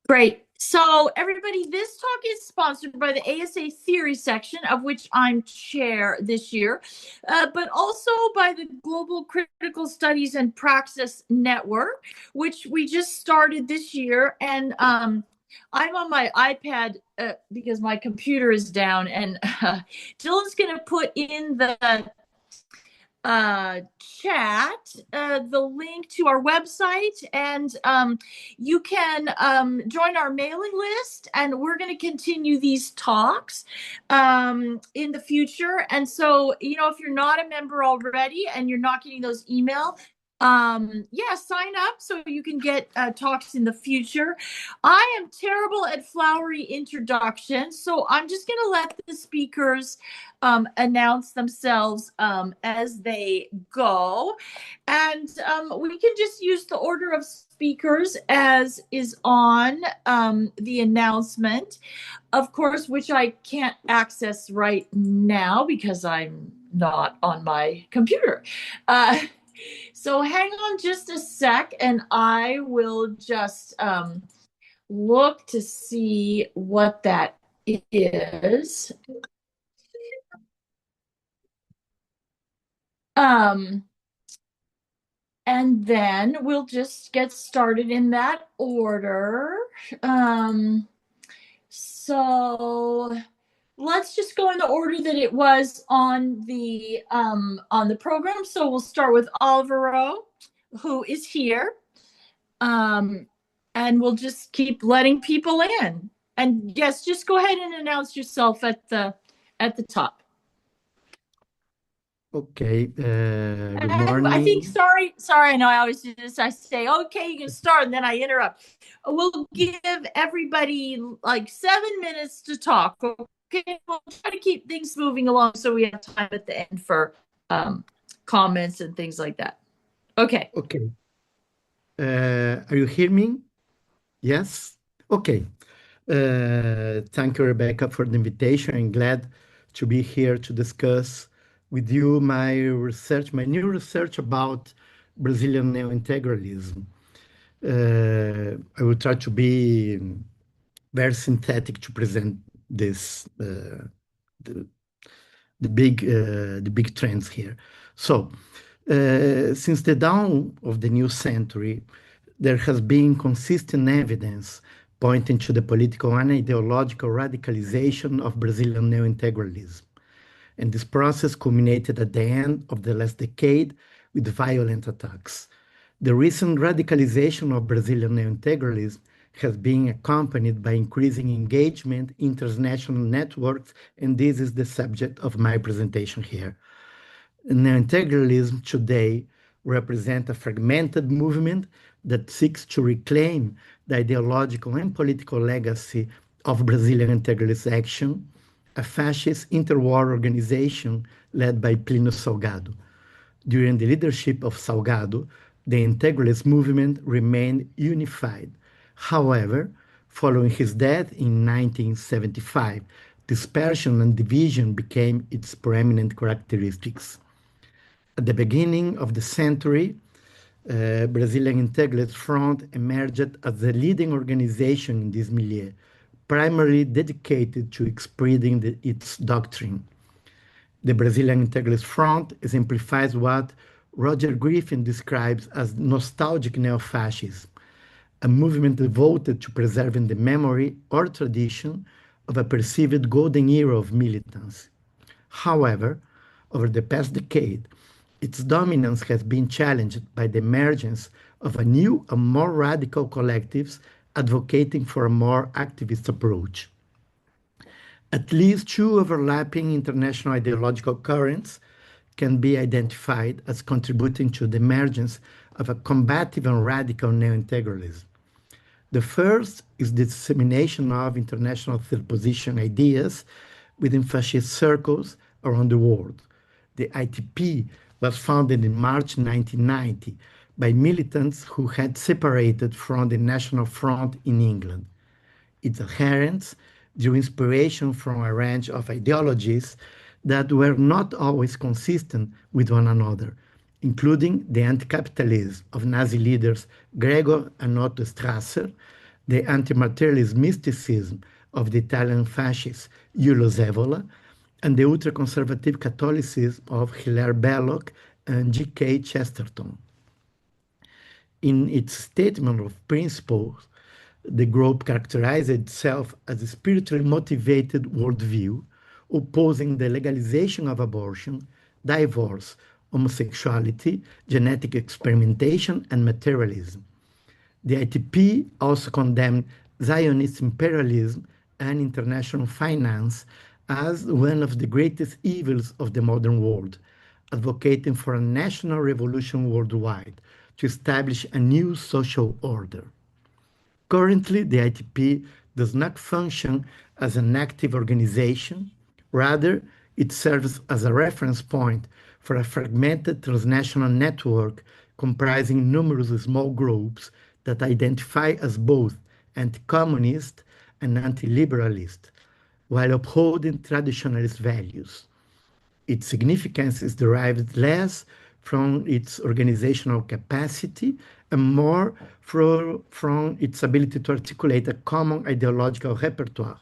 Great. So, everybody, this talk is sponsored by the ASA Theory section, of which I'm chair this year, but also by the Global Critical Studies and Praxis Network, which we just started this year. And I'm on my iPad because my computer is down, and Dylan's going to put in the chat the link to our website, and you can join our mailing list, and we're going to continue these talks in the future. And so, if you're not a member already and you're not getting those email, yeah, sign up so you can get talks in the future. I am terrible at flowery introductions, so I'm just going to let the speakers announce themselves as they go. And we can just use the order of speakers as is on the announcement, of course, which I can't access right now because I'm not on my computer. So hang on just a sec, and I will just look to see what that is. And then we'll just get started in that order. So let's just go in the order that it was on the program. So we'll start with Alvaro, who is here. And we'll just keep letting people in. And yes, just go ahead and announce yourself at the top. Okay, good And morning. I think, sorry, I know I always do this. I say, okay, you can start, and then I interrupt. We'll give everybody like 7 minutes to talk. Okay, we'll try to keep things moving along so we have time at the end for comments and things like that. Okay. Okay. Are you hearing me? Yes? Okay. Thank you, Rebecca, for the invitation. I'm glad to be here to discuss with you my new research about Brazilian neo-integralism. I will try to be very synthetic to present this, the, the big trends here. So, since the dawn of the new century, there has been consistent evidence pointing to the political and ideological radicalization of Brazilian neo-integralism. And this process culminated at the end of the last decade with violent attacks. The recent radicalization of Brazilian neo-integralism has been accompanied by increasing engagement in international networks, and this is the subject of my presentation here. Neo-integralism today represents a fragmented movement that seeks to reclaim the ideological and political legacy of Brazilian integralist action, a fascist interwar organization led by Plínio Salgado. During the leadership of Salgado, the integralist movement remained unified. However, following his death in 1975, dispersion and division became its preeminent characteristics. At the beginning of the century, Brazilian Integralist Front emerged as the leading organization in this milieu, primarily dedicated to spreading its doctrine. The Brazilian Integralist Front exemplifies what Roger Griffin describes as nostalgic neo-fascism, a movement devoted to preserving the memory or tradition of a perceived golden era of militants. However, over the past decade, its dominance has been challenged by the emergence of a new and more radical collectives advocating for a more activist approach. At least two overlapping international ideological currents can be identified as contributing to the emergence of a combative and radical neo-integralism. The first is the dissemination of international third position ideas within fascist circles around the world. The ITP was founded in March 1990 by militants who had separated from the National Front in England. Its adherents drew inspiration from a range of ideologies that were not always consistent with one another, including the anti-capitalism of Nazi leaders Gregor and Otto Strasser, the anti-materialist mysticism of the Italian fascist Giulio Zevola, and the ultra-conservative Catholicism of Hilaire Belloc and G.K. Chesterton. In its statement of principles, the group characterized itself as a spiritually motivated worldview, opposing the legalization of abortion, divorce, homosexuality, genetic experimentation, and materialism. The ITP also condemned Zionist imperialism and international finance as one of the greatest evils of the modern world, advocating for a national revolution worldwide to establish a new social order. Currently, the ITP does not function as an active organization. Rather, it serves as a reference point for a fragmented transnational network comprising numerous small groups that identify as both anti-communist and anti-liberalist, while upholding traditionalist values. Its significance is derived less from its organizational capacity and more from its ability to articulate a common ideological repertoire,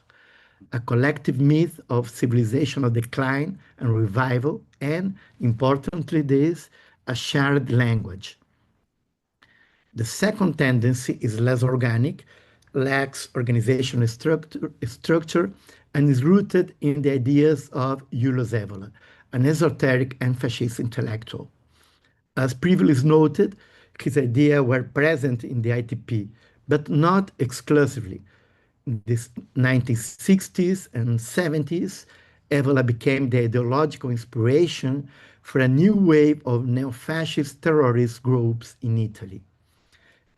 a collective myth of civilizational decline and revival, and, importantly, this, a shared language. The second tendency is less organic, lacks organizational structure, and is rooted in the ideas of Giulio Zevola, an esoteric and fascist intellectual. As previously noted, his ideas were present in the ITP, but not exclusively. In the 1960s and 70s, Evola became the ideological inspiration for a new wave of neo-fascist terrorist groups in Italy.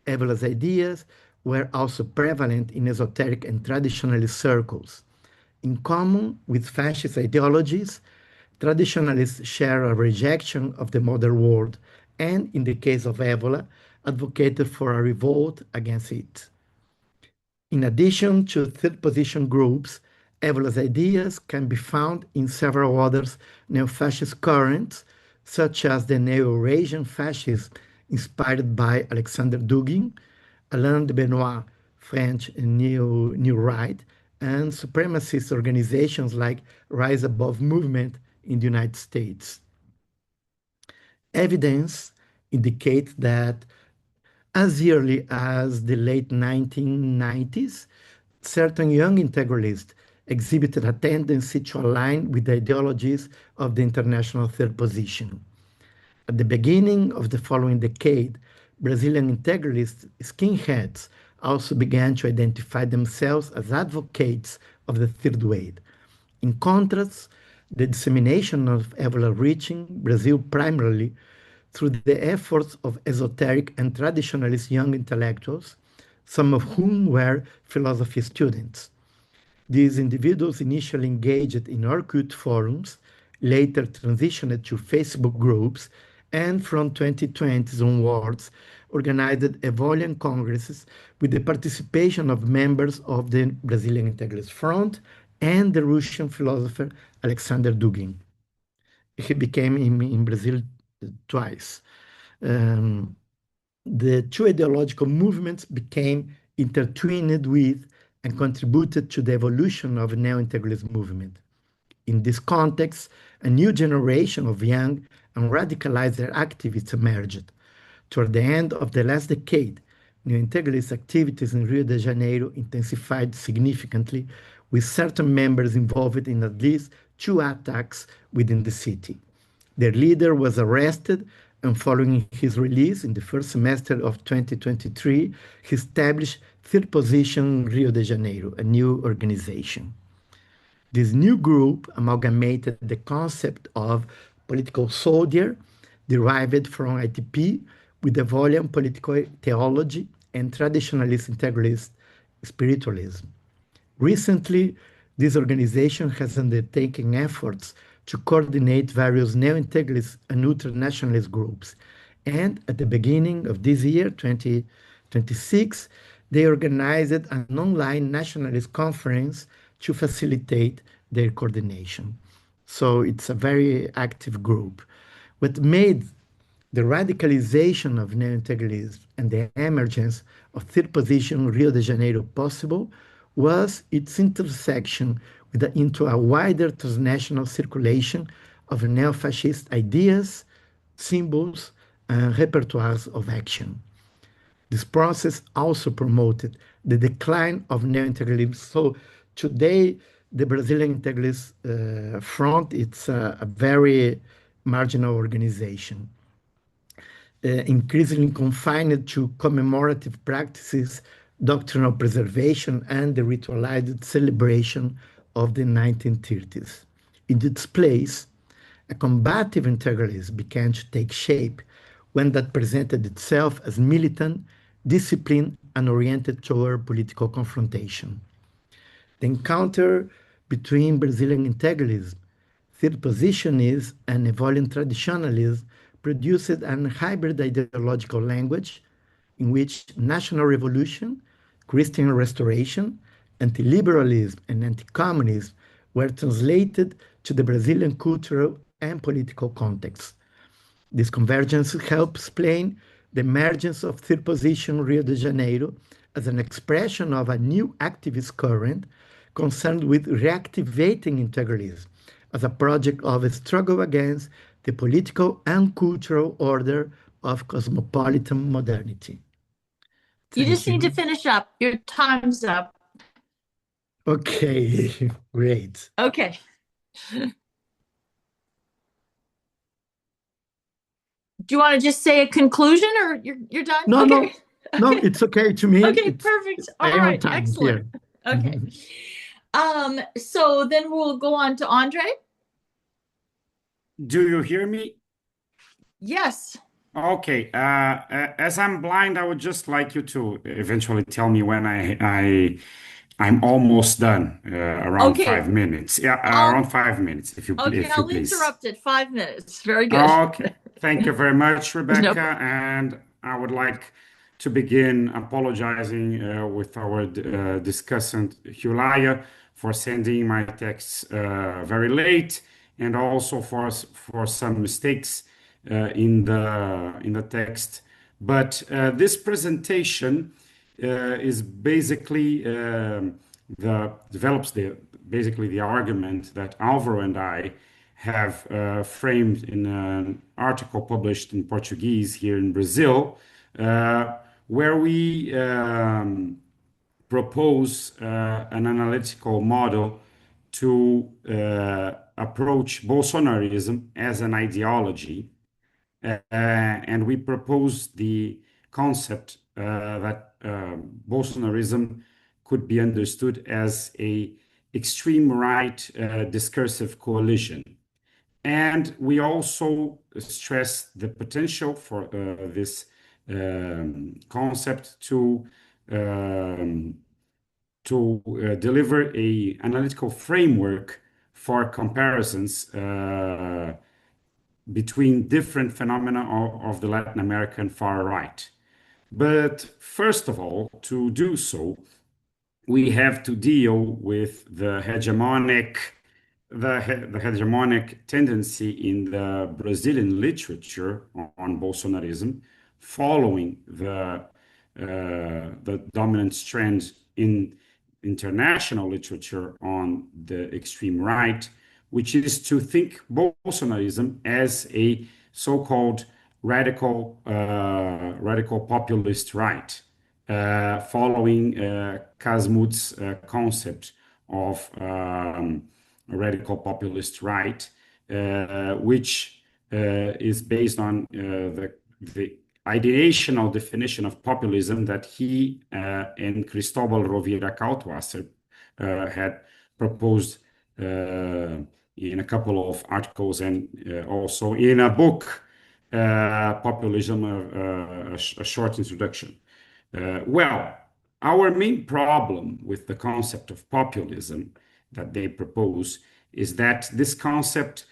Evola's ideas were also prevalent in esoteric and traditionalist circles. In common with fascist ideologies, traditionalists share a rejection of the modern world and, in the case of Evola, advocated for a revolt against it. In addition to third position groups, Evola's ideas can be found in several other neo-fascist currents, such as the Neo-Eurasian fascism inspired by Alexander Dugin, Alain de Benoit, French New Right, and supremacist organizations like Rise Above Movement in the United States. Evidence indicates that as early as the late 1990s, certain young integralists exhibited a tendency to align with the ideologies of the international third position. At the beginning of the following decade, Brazilian integralist skinheads also began to identify themselves as advocates of the third way. In contrast, the dissemination of Evola reaching Brazil primarily through the efforts of esoteric and traditionalist young intellectuals, some of whom were philosophy students. These individuals initially engaged in Orkut forums, later transitioned to Facebook groups, and from 2020 onwards organized Evolian congresses with the participation of members of the Brazilian Integralist Front and the Russian philosopher Alexander Dugin. He became in Brazil twice. Um, the two ideological movements became intertwined with and contributed to the evolution of the neo-integralist movement. In this context, a new generation of young and radicalized activists emerged. Toward the end of the last decade, neo-integralist activities in Rio de Janeiro intensified significantly, with certain members involved in at least two attacks within the city. Their leader was arrested, and following his release in the first semester of 2023, he established Third Position Rio de Janeiro, a new organization. This new group amalgamated the concept of political soldier derived from ITP with the volume political theology and traditionalist integralist spiritualism. Recently, this organization has undertaken efforts to coordinate various neo-integralist and ultra-nationalist groups. And at the beginning of this year, 2026, they organized an online nationalist conference to facilitate their coordination. So it's a very active group. What made The radicalization of neo-integralism and the emergence of third position Rio de Janeiro possible was its intersection into a wider transnational circulation of neo-fascist ideas, symbols, and repertoires of action. This process also promoted the decline of neo-integralism. So today, the Brazilian Integralist Front, it's a very marginal organization, increasingly confined to commemorative practices, doctrinal preservation, and the ritualized celebration of the 1930s. In its place, a combative integralism began to take shape when that presented itself as militant, disciplined, and oriented toward political confrontation. The encounter between Brazilian integralism, third positionism, and evolving traditionalism produced a hybrid ideological language in which national revolution, Christian restoration, anti-liberalism, and anti-communism were translated to the Brazilian cultural and political context. This convergence helps explain the emergence of third position Rio de Janeiro as an expression of a new activist current concerned with reactivating integralism as a project of a struggle against the political and cultural order of cosmopolitan modernity. You just Thank need to you. finish up. Your time's up. Okay, great. Okay. Do you want to just say a conclusion or you're done? No, Okay. no, no, Okay. it's okay to me. Okay, It's perfect. I All am on right, time excellent. here. Okay. So then we'll go on to Andre. Do you hear me? Yes. Okay. As I'm blind, I would just like you to eventually tell me when I'm almost done. Around Okay. 5 minutes. Yeah, I'll around 5 minutes, okay, if you I'll please. interrupt at 5 minutes. Very good. Okay. Thank you very much, No Rebecca. problem. And I would like to begin apologizing with our discussant, Hulaya, for sending my texts very late and also for some mistakes in the text. But this presentation is basically develops basically the argument that Alvaro and I have framed in an article published in Portuguese here in Brazil, where we propose an analytical model to approach Bolsonarism as an ideology, and we propose the concept that Bolsonarism could be understood as a extreme right discursive coalition. And we also stress the potential for this concept um, to deliver a analytical framework for comparisons between different phenomena of the Latin American far right. But first of all, to do so, we have to deal with the hegemonic tendency in the Brazilian literature on Bolsonarism, following the dominant trend in international literature on the extreme right, which is to think Bolsonarism as a so-called radical populist right, following Casmut's concept of a radical populist right, which is based on the ideational definition of populism that he and Cristóbal Rovira Cautuasser had proposed in a couple of articles and also in a book, Populism, a short introduction. Well, our main problem with the concept of populism that they propose is that this concept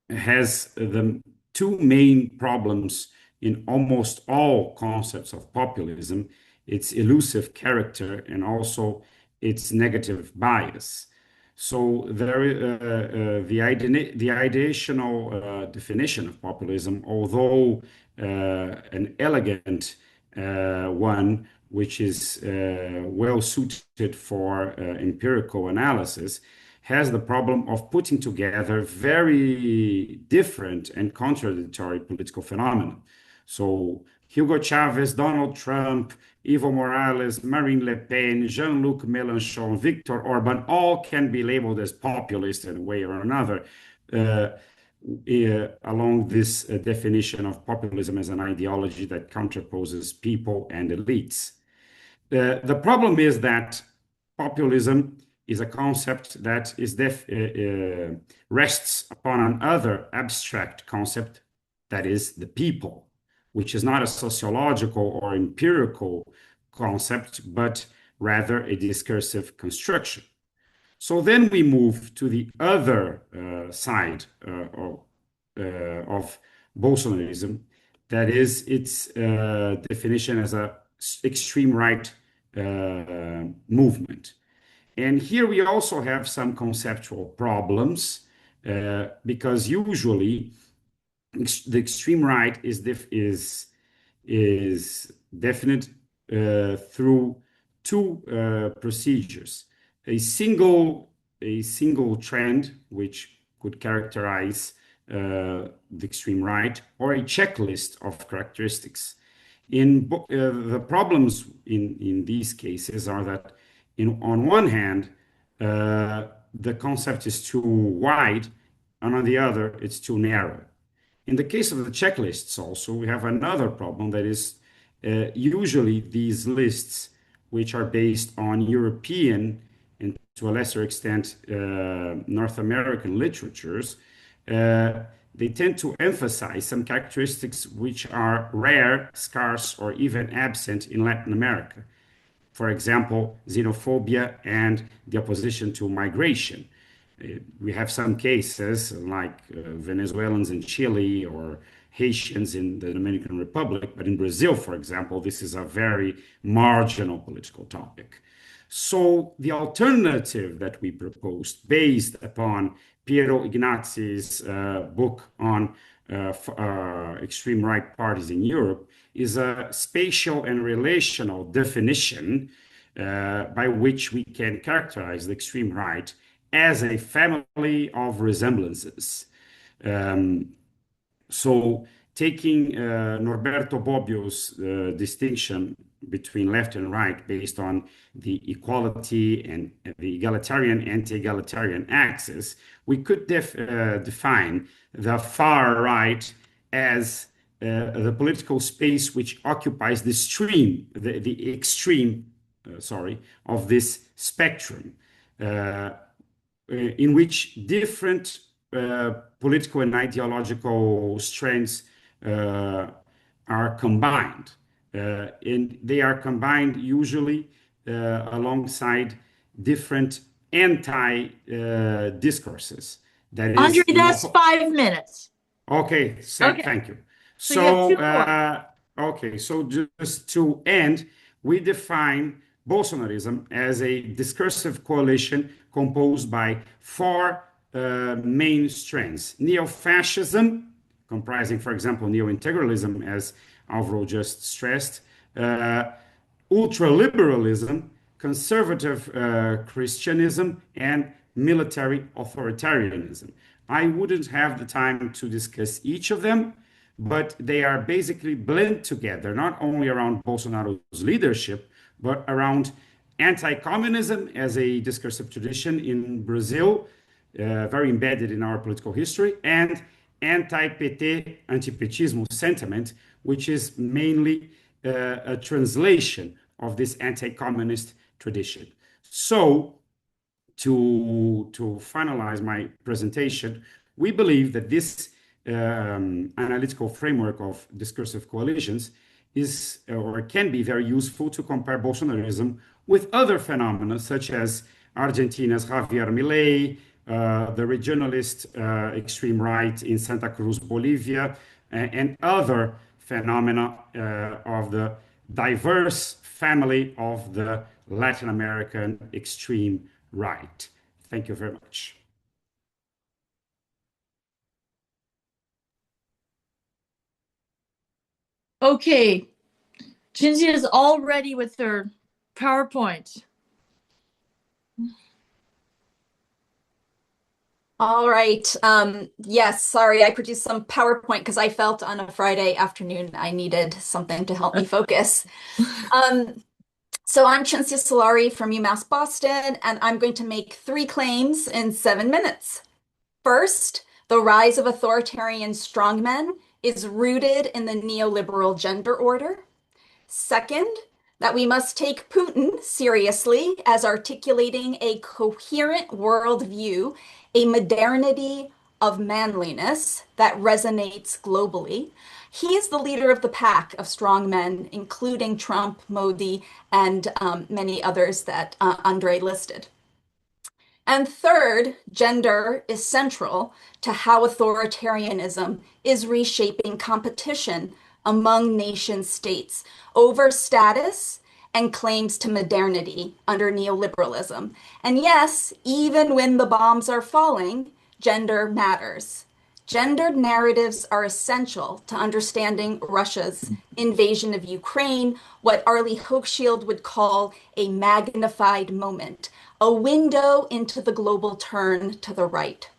has the two main problems in almost all concepts of populism: its elusive character and also its negative bias. So the ideational definition of populism, although an elegant one, which is well suited for empirical analysis, has the problem of putting together very different and contradictory political phenomena. So Hugo Chavez, Donald Trump, Evo Morales, Marine Le Pen, Jean-Luc Mélenchon, Viktor Orban, all can be labeled as populist in a way or another, along this definition of populism as an ideology that counterposes people and elites. The problem is that populism is a concept that rests upon another abstract concept, that is the people, which is not a sociological or empirical concept, but rather a discursive construction. So then we move to the other side of Bolsonarism, that is its definition as a extreme right movement. And here we also have some conceptual problems because usually the extreme right is definite through two procedures: a single trend which could characterize the extreme right, or a checklist of characteristics. The problems in these cases are that, on one hand, the concept is too wide, and on the other, it's too narrow. In the case of the checklists, also, we have another problem, that is, usually these lists, which are based on European and to a lesser extent North American literatures, they tend to emphasize some characteristics which are rare, scarce, or even absent in Latin America. For example, xenophobia and the opposition to migration. We have some cases like Venezuelans in Chile or Haitians in the Dominican Republic, but in Brazil, for example, this is a very marginal political topic. So the alternative that we proposed, based upon Piero Ignazi's book on extreme right parties in Europe, is a spatial and relational definition by which we can characterize the extreme right as a family of resemblances. So taking Norberto Bobbio's distinction between left and right based on the equality and the egalitarian anti-egalitarian axis, we could define the far right as the political space which occupies the extreme, of this spectrum, in which different political and ideological strands are combined. And they are combined usually alongside different anti-discourses. That Andre, is, that's 5 minutes. okay, Okay. thank you. So you have two more. Okay, so just to end, we define Bolsonarism as a discursive coalition composed by four main strands: neo-fascism, comprising, for example, neo-integralism, as Alvaro just stressed, ultraliberalism, conservative Christianism, and military authoritarianism. I wouldn't have the time to discuss each of them, but they are basically blend together, not only around Bolsonaro's leadership, but around anti-communism as a discursive tradition in Brazil, very embedded in our political history, and anti-PT, anti-petismo sentiment, which is mainly a translation of this anti-communist tradition. So, to finalize my presentation, we believe that this analytical framework of discursive coalitions is or can be very useful to compare Bolsonarism with other phenomena, such as Argentina's Javier Milei, the regionalist extreme right in Santa Cruz, Bolivia, and other phenomena of the diverse family of the Latin American extreme right. Thank you very much. Okay, Jinji is all ready with her PowerPoint. All right. Yes, sorry, I produced some PowerPoint because I felt on a Friday afternoon I needed something to help me focus. Um, so I'm Cinzia Solari from UMass Boston, and I'm going to make 3 claims in 7 minutes. First, the rise of authoritarian strongmen is rooted in the neoliberal gender order. Second, that we must take Putin seriously as articulating a coherent worldview, a modernity of manliness that resonates globally. He is the leader of the pack of strong men, including Trump, Modi, and many others that Andre listed. And third, gender is central to how authoritarianism is reshaping competition among nation states over status and claims to modernity under neoliberalism. And yes, even when the bombs are falling, gender matters. Gendered narratives are essential to understanding Russia's invasion of Ukraine, what Arlie Hochschild would call a magnified moment, a window into the global turn to the right.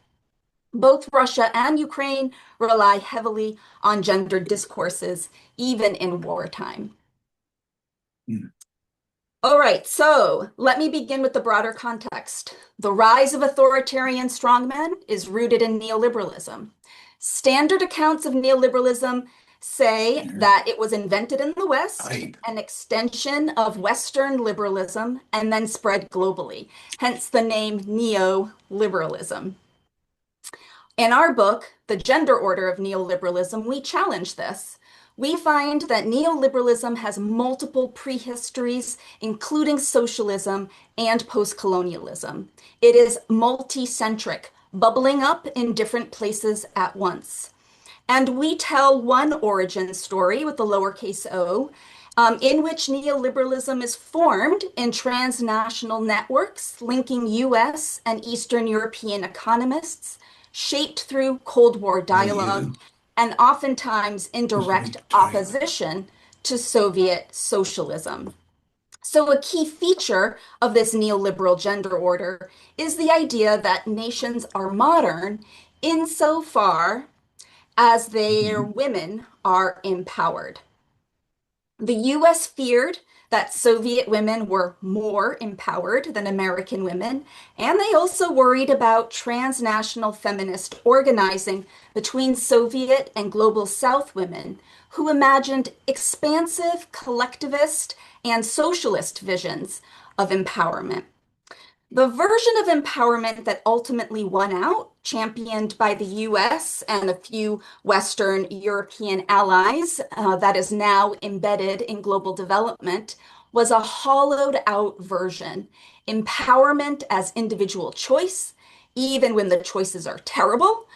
Both Russia and Ukraine rely heavily on gendered discourses, even in wartime. All right, so let me begin with the broader context. The rise of authoritarian strongmen is rooted in neoliberalism. Standard accounts of neoliberalism say that it was invented in the West, an extension of Western liberalism, and then spread globally, hence the name neoliberalism. In our book, The Gender Order of Neoliberalism, we challenge this. We find that neoliberalism has multiple prehistories, including socialism and post-colonialism. It is multi-centric, bubbling up in different places at once. And we tell one origin story with the lowercase o, in which neoliberalism is formed in transnational networks linking US and Eastern European economists, shaped through Cold War dialogue, and oftentimes in direct opposition to Soviet socialism. So, a key feature of this neoliberal gender order is the idea that nations are modern insofar as their women are empowered. The US feared that Soviet women were more empowered than American women, and they also worried about transnational feminist organizing between Soviet and global South women who imagined expansive, collectivist, and socialist visions of empowerment. The version of empowerment that ultimately won out, championed by the US and a few Western European allies, that is now embedded in global development, was a hollowed out version. Empowerment as individual choice, even when the choices are terrible,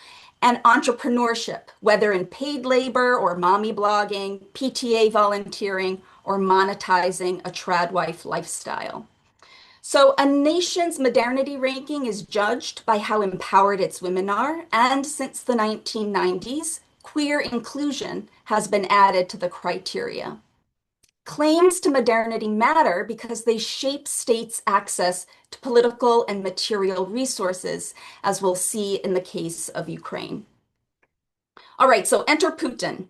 and entrepreneurship, whether in paid labor or mommy blogging, PTA volunteering, or monetizing a trad wife lifestyle. So, a nation's modernity ranking is judged by how empowered its women are, and since the 1990s, queer inclusion has been added to the criteria. Claims to modernity matter because they shape states' access to political and material resources, as we'll see in the case of Ukraine. All right, so enter Putin.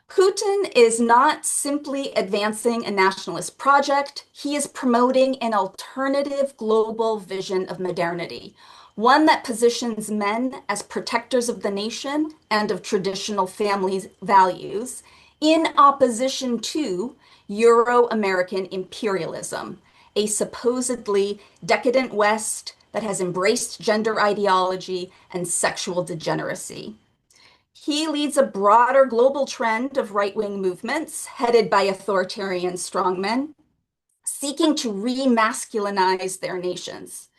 Putin is not simply advancing a nationalist project, he is promoting an alternative global vision of modernity, one that positions men as protectors of the nation and of traditional family values, in opposition to Euro-American imperialism, a supposedly decadent West that has embraced gender ideology and sexual degeneracy. He leads a broader global trend of right-wing movements headed by authoritarian strongmen, seeking to re-masculinize their nations.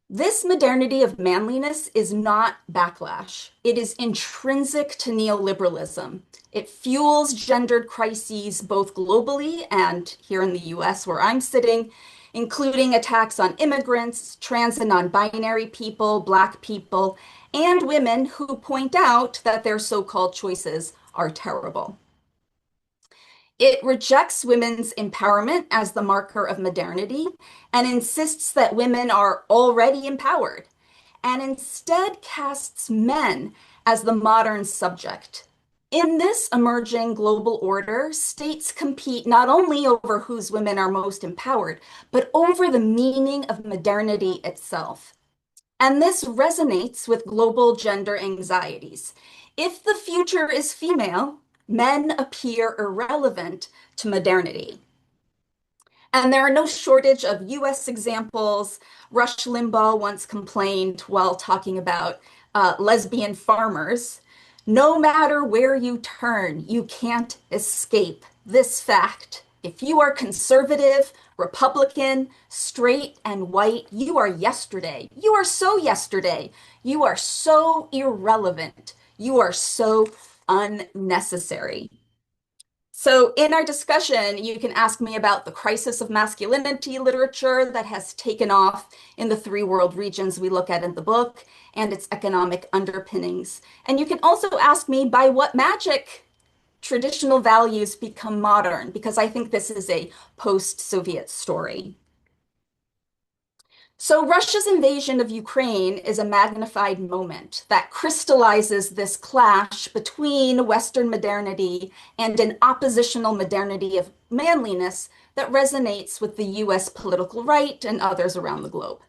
This modernity of manliness is not backlash. It is intrinsic to neoliberalism. It fuels gendered crises both globally and here in the US where I'm sitting, including attacks on immigrants, trans and non-binary people, Black people, and women who point out that their so-called choices are terrible. It rejects women's empowerment as the marker of modernity and insists that women are already empowered, and instead casts men as the modern subject. In this emerging global order, states compete not only over whose women are most empowered, but over the meaning of modernity itself. And this resonates with global gender anxieties. If the future is female, men appear irrelevant to modernity. And there are no shortage of US examples. Rush Limbaugh once complained while talking about lesbian farmers. No matter where you turn, you can't escape this fact. If you are conservative, Republican, straight, and white, you are yesterday. You are so yesterday. You are so irrelevant. You are so unnecessary. So in our discussion, you can ask me about the crisis of masculinity literature that has taken off in the three world regions we look at in the book and its economic underpinnings. And you can also ask me by what magic traditional values become modern, because I think this is a post-Soviet story. So Russia's invasion of Ukraine is a magnified moment that crystallizes this clash between Western modernity and an oppositional modernity of manliness that resonates with the US political right and others around the globe.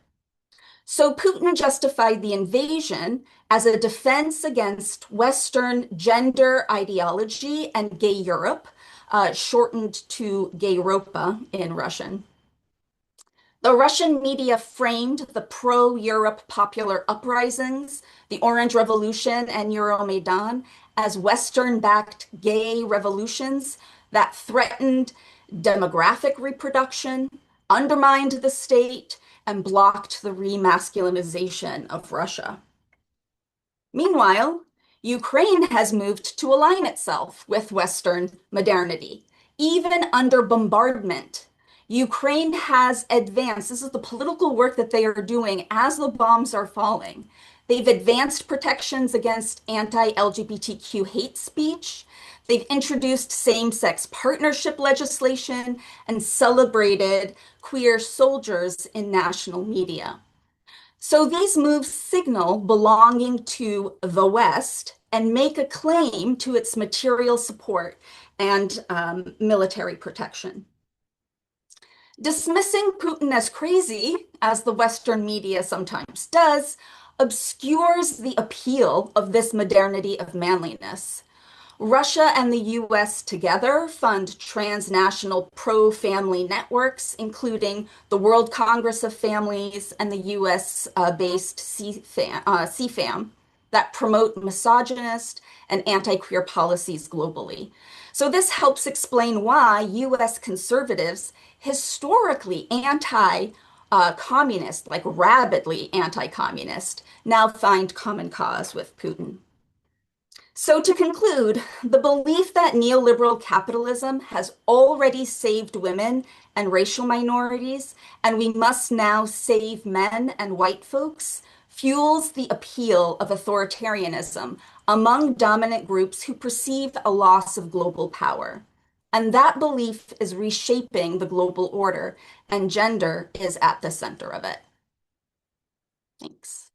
So Putin justified the invasion as a defense against Western gender ideology and gay Europe, shortened to Gay Europa in Russian. The Russian media framed the pro-Europe popular uprisings, the Orange Revolution and Euromaidan, as Western-backed gay revolutions that threatened demographic reproduction, undermined the state, and blocked the remasculinization of Russia. Meanwhile, Ukraine has moved to align itself with Western modernity, even under bombardment. Ukraine has advanced. This is the political work that they are doing as the bombs are falling. They've advanced protections against anti-LGBTQ hate speech. They've introduced same-sex partnership legislation and celebrated queer soldiers in national media. So these moves signal belonging to the West and make a claim to its material support and military protection. Dismissing Putin as crazy, as the Western media sometimes does, obscures the appeal of this modernity of manliness. Russia and the US together fund transnational pro-family networks, including the World Congress of Families and the US-based CFAM, that promote misogynist and anti-queer policies globally. So this helps explain why US conservatives, historically anti-communist, like rabidly anti-communist, now find common cause with Putin. So to conclude, the belief that neoliberal capitalism has already saved women and racial minorities, and we must now save men and white folks, fuels the appeal of authoritarianism among dominant groups who perceive a loss of global power. And that belief is reshaping the global order, and gender is at the center of it. Thanks.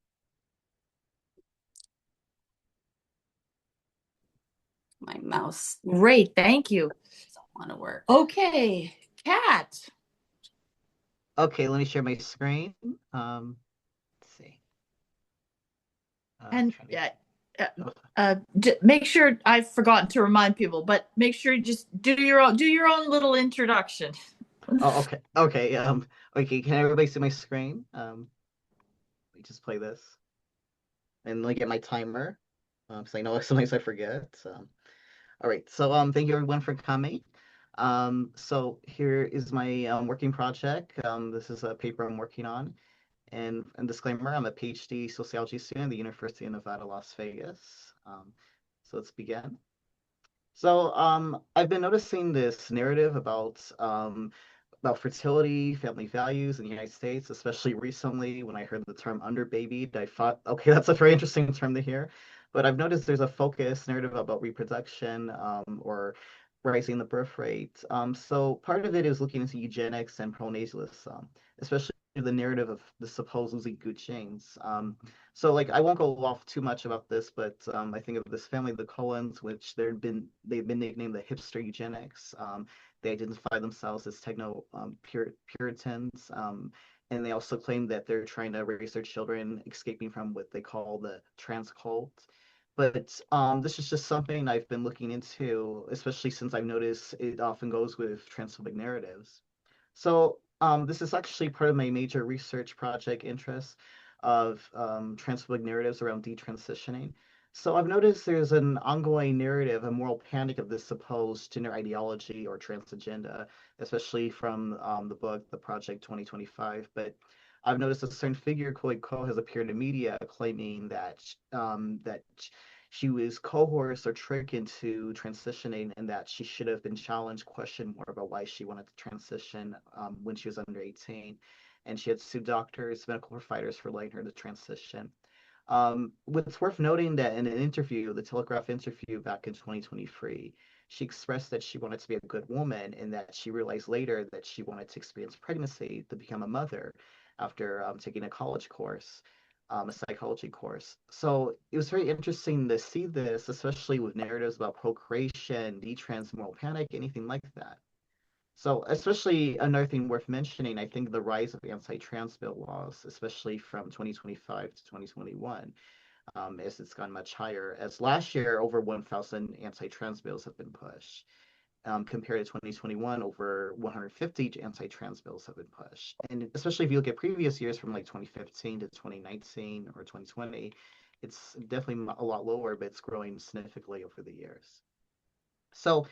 My mouse Great, thank you. doesn't want to work. Okay, Kat. Okay, let me share my screen. Let's see. And Oh, make sure I've forgotten to remind people, but make sure you just do your own little introduction. oh, okay, okay. Okay. Can everybody see my screen? Let me just play this, and let me get my timer. So I know sometimes I forget. All right. So thank you everyone for coming. So here is my working project. This is a paper I'm working on. And disclaimer, I'm a PhD sociology student at the University of Nevada, Las Vegas. So let's begin. So I've been noticing this narrative about about fertility, family values in the United States, especially recently when I heard the term underbabied. I thought, okay, that's a very interesting term to hear. But I've noticed there's a focus narrative about reproduction or rising the birth rate. So part of it is looking into eugenics and pronatalism, especially the narrative of the supposed losing good genes. So like I won't go off too much about this, but I think of this family, the Cullens, which they've been nicknamed the hipster eugenics. They identify themselves as Puritans, and they also claim that they're trying to raise their children escaping from what they call the trans cult. But this is just something I've been looking into, especially since I've noticed it often goes with transphobic narratives. So this is actually part of my major research project interest of transphobic narratives around detransitioning. So I've noticed there's an ongoing narrative, a moral panic of this supposed gender ideology or trans agenda, especially from the book, The Project 2025. But I've noticed a certain figure, Koi Ko, has appeared in media claiming that she was coerced or tricked into transitioning and that she should have been challenged, questioned more about why she wanted to transition when she was under 18. And she had sued doctors, medical providers for letting her to transition. It's worth noting that in an interview, the Telegraph interview back in 2023, she expressed that she wanted to be a good woman and that she realized later that she wanted to experience pregnancy to become a mother after taking a college course, a psychology course. So it was very interesting to see this, especially with narratives about procreation, detrans, moral panic, anything like that. So, especially another thing worth mentioning, I think the rise of anti-trans bill laws, especially from 2025 to 2021, as it's gone much higher. As last year, over 1,000 anti-trans bills have been pushed. Compared to 2021, over 150 anti-trans bills have been pushed. And especially if you look at previous years from like 2015 to 2019 or 2020, it's definitely a lot lower, but it's growing significantly over the years. So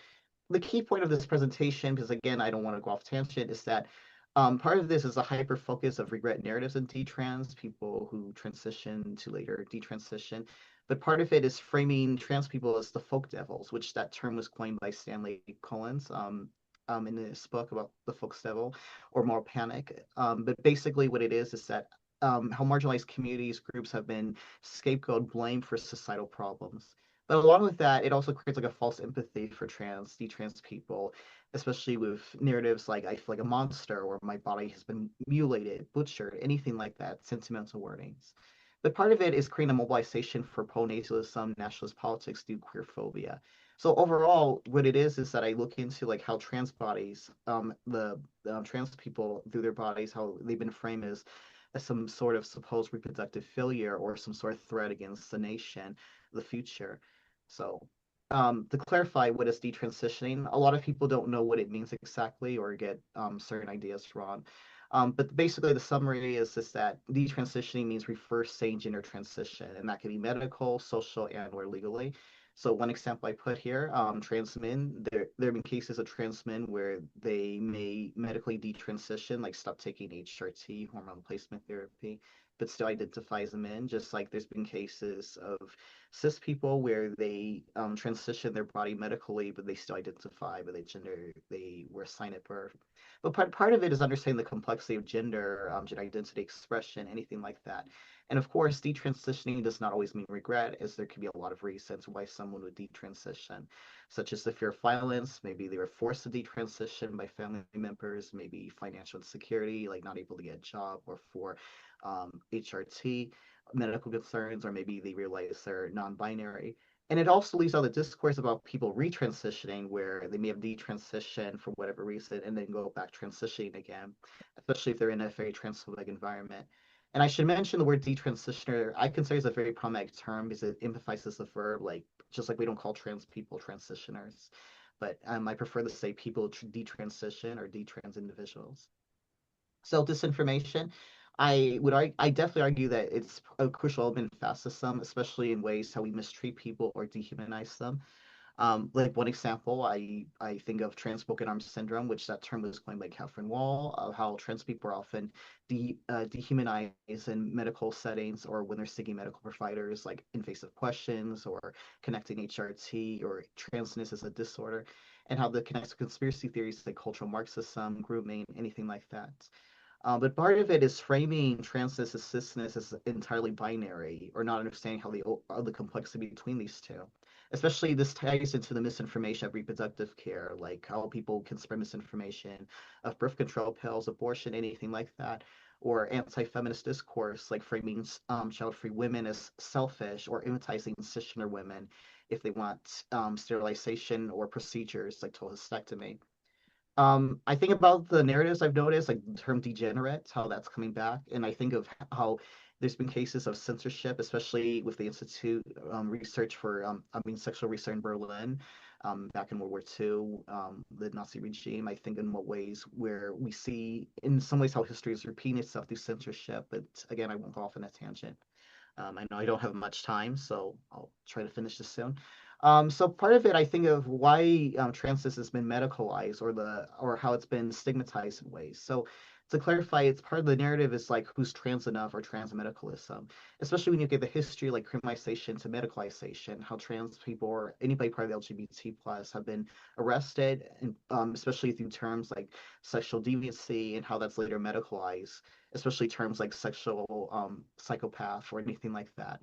the key point of this presentation, because again, I don't want to go off tangent, is that part of this is a hyper focus of regret narratives in detrans, people who transition to later detransition. But part of it is framing trans people as the folk devils, which that term was coined by Stanley Collins in his book about the folk devil or moral panic. But basically, what it is that how marginalized communities, groups have been scapegoat blamed for societal problems. But along with that, it also creates like a false empathy for detrans people, especially with narratives like I feel like a monster or my body has been mutilated, butchered, anything like that, sentimental wordings. But part of it is creating a mobilization for pronatalism, nationalist politics, due queer phobia. So overall, what it is that I look into like how trans bodies, the trans people through their bodies, how they've been framed as some sort of supposed reproductive failure or some sort of threat against the nation, the future. So, to clarify what is detransitioning, a lot of people don't know what it means exactly or get certain ideas wrong. But basically, the summary is that detransitioning means reverse same gender transition, and that can be medical, social, and/or legally. So one example I put here, trans men, there have been cases of trans men where they may medically detransition, like stop taking HRT, hormone replacement therapy, but still identify as a man, just like there's been cases of cis people where they transition their body medically, but they still identify by the gender they were assigned at birth. But part of it is understanding the complexity of gender, gender identity expression, anything like that. And of course, detransitioning does not always mean regret, as there could be a lot of reasons why someone would detransition, such as the fear of violence. Maybe they were forced to detransition by family members, maybe financial insecurity, like not able to get a job, or for HRT, medical concerns, or maybe they realize they're non binary. And it also leaves out the discourse about people retransitioning, where they may have detransitioned for whatever reason and then go back transitioning again, especially if they're in a very transphobic environment. And I should mention the word detransitioner, I consider is a very problematic term because it emphasizes the verb, like just like we don't call trans people transitioners. But I prefer to say people detransition or detrans individuals. So disinformation, I definitely argue that it's a crucial element in fascism, especially in ways how we mistreat people or dehumanize them. Like one example, I think of trans-broken arm syndrome, which that term was coined by Catherine Wall, of how trans people are often dehumanized in medical settings or when they're seeking medical providers, like invasive questions or connecting HRT or transness as a disorder, and how that connects to conspiracy theories like cultural Marxism, grooming, anything like that. But part of it is framing transness as cisness as entirely binary, or not understanding the complexity between these two. Especially this ties into the misinformation of reproductive care, like how people can spread misinformation of birth control pills, abortion, anything like that, or anti-feminist discourse, like framing child-free women as selfish, or imitating cisgender women if they want sterilization or procedures like cholecystectomy. I think about the narratives I've noticed, like the term degenerate, how that's coming back, and I think of how there's been cases of censorship, especially with the Institute research for, sexual research in Berlin, back in World War II, the Nazi regime. I think in what ways where we see, in some ways, how history is repeating itself through censorship. But again, I won't go off on a tangent. I know I don't have much time, so I'll try to finish this soon. So part of it, I think of why transness has been medicalized, or how it's been stigmatized in ways. So to clarify, it's part of the narrative is like who's trans enough or trans medicalism, especially when you get the history like criminalization to medicalization, how trans people or anybody part of the LGBT plus have been arrested, and especially through terms like sexual deviancy and how that's later medicalized, especially terms like sexual psychopath or anything like that.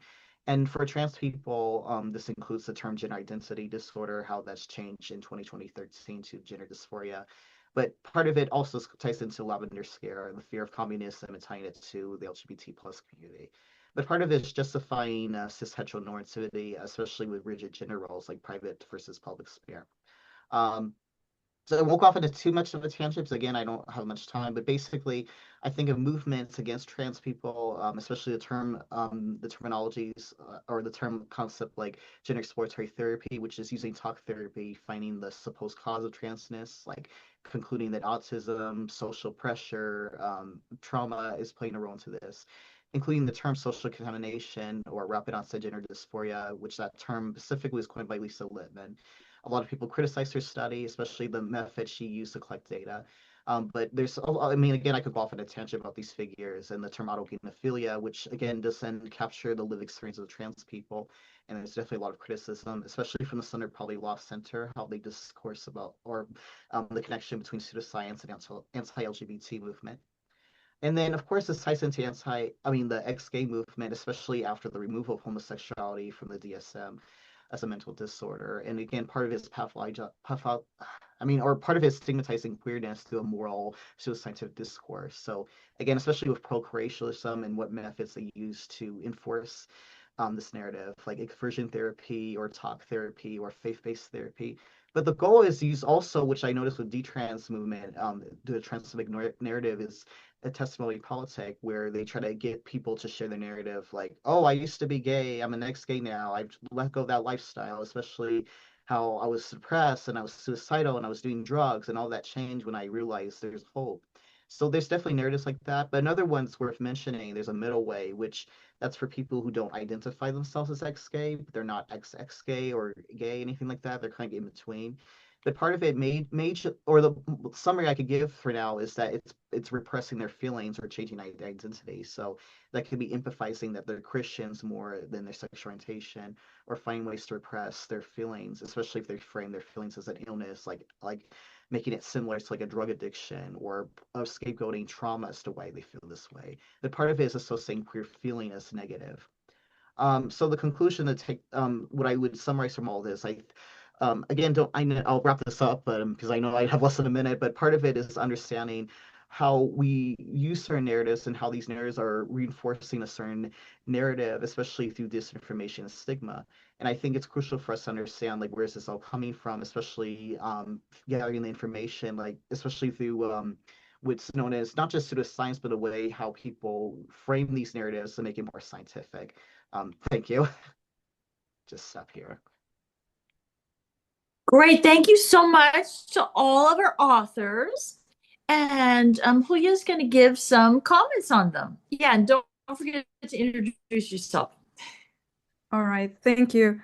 And for trans people, this includes the term gender identity disorder, how that's changed in 2013 to gender dysphoria. But part of it also ties into lavender scare, the fear of communism, and tying it to the LGBT plus community. But part of it is justifying cis heteronormativity, especially with rigid gender roles like private versus public sphere. Um, so I won't go off into too much of a tangent because again, I don't have much time. But basically, I think of movements against trans people, especially the terminologies or the term concept like gender exploratory therapy, which is using talk therapy, finding the supposed cause of transness, like concluding that autism, social pressure, trauma is playing a role into this. Including the term social contamination or rapid onset gender dysphoria, which that term specifically was coined by Lisa Littman. A lot of people criticize her study, especially the method she used to collect data. But I mean, again, I could go off on a tangent about these figures and the term autogenophilia, which again doesn't capture the lived experience of trans people. And there's definitely a lot of criticism, especially from the Center Probably Law Center, how they discourse about or the connection between pseudoscience and anti-LGBT movement. And then, of course, this ties into the ex-gay movement, especially after the removal of homosexuality from the DSM as a mental disorder. And again, part of it is or part of it is stigmatizing queerness through a moral pseudoscientific discourse. So again, especially with procreationism and what methods they use to enforce this narrative, like conversion therapy or talk therapy or faith-based therapy. But the goal is to use also, which I noticed with detrans movement, the transphobic narrative is a testimony politic where they try to get people to share their narrative like, oh, I used to be gay, I'm an ex-gay now, I've let go of that lifestyle, especially how I was suppressed and I was suicidal and I was doing drugs and all that changed when I realized there's hope. So there's definitely narratives like that. But another one's worth mentioning, there's a middle way, which that's for people who don't identify themselves as ex-gay, but they're not ex-gay or gay, anything like that. They're kind of in between. But part of it or the summary I could give for now is that it's repressing their feelings or changing identity. So that could be empathizing that they're Christians more than their sexual orientation, or finding ways to repress their feelings, especially if they frame their feelings as an illness, like making it similar to like a drug addiction or scapegoating trauma as to why they feel this way. But part of it is associating queer feeling as negative. So the conclusion to take, what I would summarize from all this, again, I'll wrap this up, because I know I have less than a minute, but part of it is understanding how we use certain narratives and how these narratives are reinforcing a certain narrative, especially through disinformation and stigma. And I think it's crucial for us to understand, like, where is this all coming from, especially gathering the information, like, especially through what's known as not just pseudoscience, but the way how people frame these narratives to make it more scientific. Thank you. Just stop here. Great. Thank you so much to all of our authors. And Julia's going to give some comments on them. Yeah, and don't forget to introduce yourself. All right, thank you.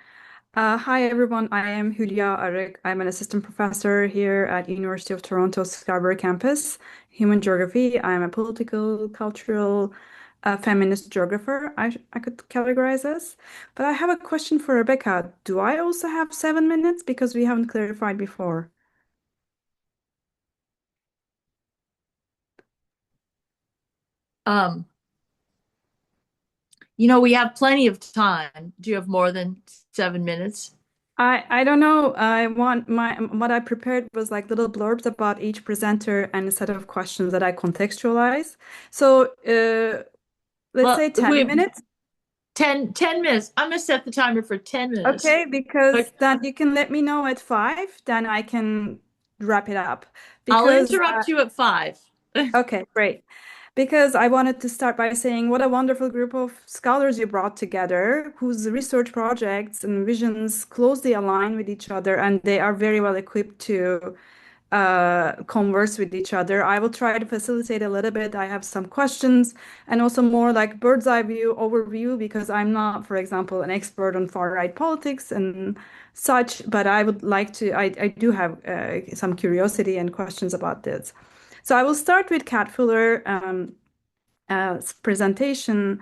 Hi everyone, I am Hülya Arık. I'm an assistant professor here at University of Toronto Scarborough campus, human geography. I'm a political, cultural, feminist geographer, I could categorize as. But I have a question for Rebecca. Do I also have 7 minutes? Because we haven't clarified before. Um, we have plenty of time. Do you have more than 7 minutes? I don't know. I want my what I prepared was like little blurbs about each presenter and a set of questions that I contextualize. So let's Well, say 10 we minutes. 10 minutes. I'm gonna set the timer for 10 minutes. Okay, because Okay. then you can let me know at 5, then I can wrap it up. I'll Because, interrupt you at 5. okay, great. Because I wanted to start by saying what a wonderful group of scholars you brought together, whose research projects and visions closely align with each other, and they are very well equipped to converse with each other. I will try to facilitate a little bit. I have some questions and also more like bird's eye view overview because I'm not, for example, an expert on far right politics and such, but I would like to, I do have some curiosity and questions about this. So I will start with Kat Fuller. Presentation,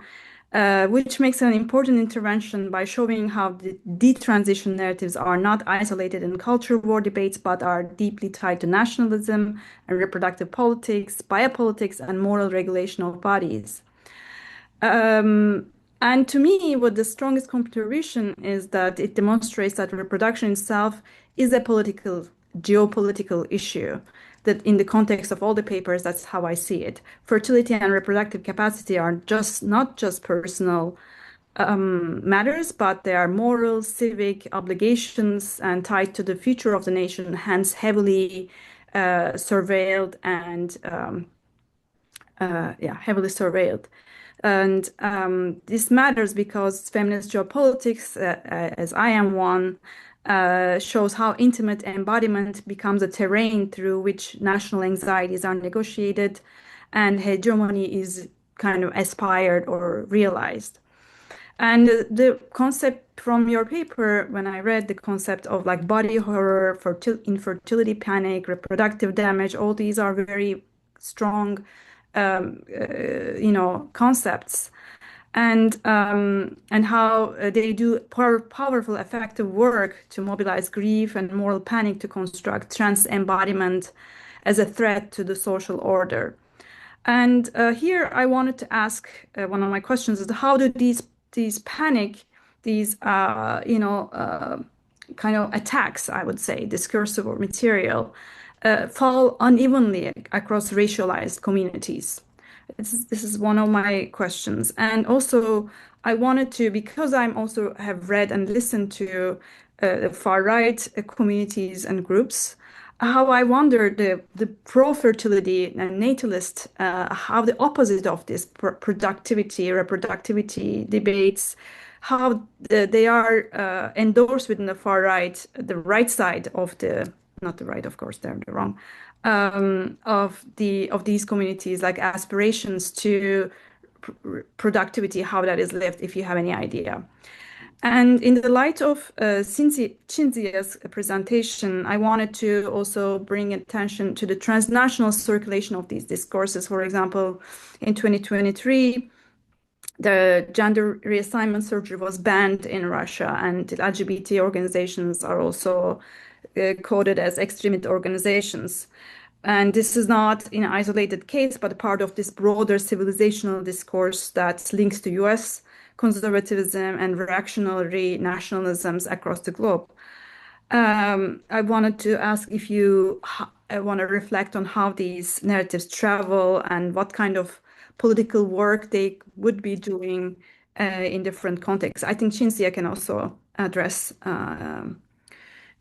which makes an important intervention by showing how the detransition narratives are not isolated in culture war debates, but are deeply tied to nationalism and reproductive politics, biopolitics, and moral regulation of bodies. Um, and to me, what the strongest contribution is that it demonstrates that reproduction itself is a political, geopolitical issue. That in the context of all the papers, that's how I see it. Fertility and reproductive capacity are just not just personal matters, but they are moral, civic obligations and tied to the future of the nation, hence heavily surveilled and yeah, heavily surveilled. And this matters because feminist geopolitics, as I am one, shows how intimate embodiment becomes a terrain through which national anxieties are negotiated and hegemony is kind of aspired or realized. And the concept from your paper, when I read the concept of like body horror, infertility panic, reproductive damage, all these are very strong, concepts, and how they do powerful, effective work to mobilize grief and moral panic to construct trans embodiment as a threat to the social order. And here I wanted to ask one of my questions is how do these panic, these kind of attacks, I would say, discursive or material, fall unevenly across racialized communities? This is one of my questions. And also, I wanted to, because I'm also have read and listened to far right communities and groups, how I wonder the pro-fertility and natalist, how the opposite of this productivity, reproductivity debates, how they are endorsed within the far right, the right side of the, not the right, of course, they're the wrong, of these communities, like aspirations to productivity, how that is lived, if you have any idea. And in the light of Cinzia's presentation, I wanted to also bring attention to the transnational circulation of these discourses. For example, in 2023, the gender reassignment surgery was banned in Russia, and LGBT organizations are also coded as extremist organizations. And this is not an isolated case, but part of this broader civilizational discourse that links to US conservatism and reactionary nationalisms across the globe. I wanted to ask if you want to reflect on how these narratives travel and what kind of political work they would be doing in different contexts. I think Cinzia can also address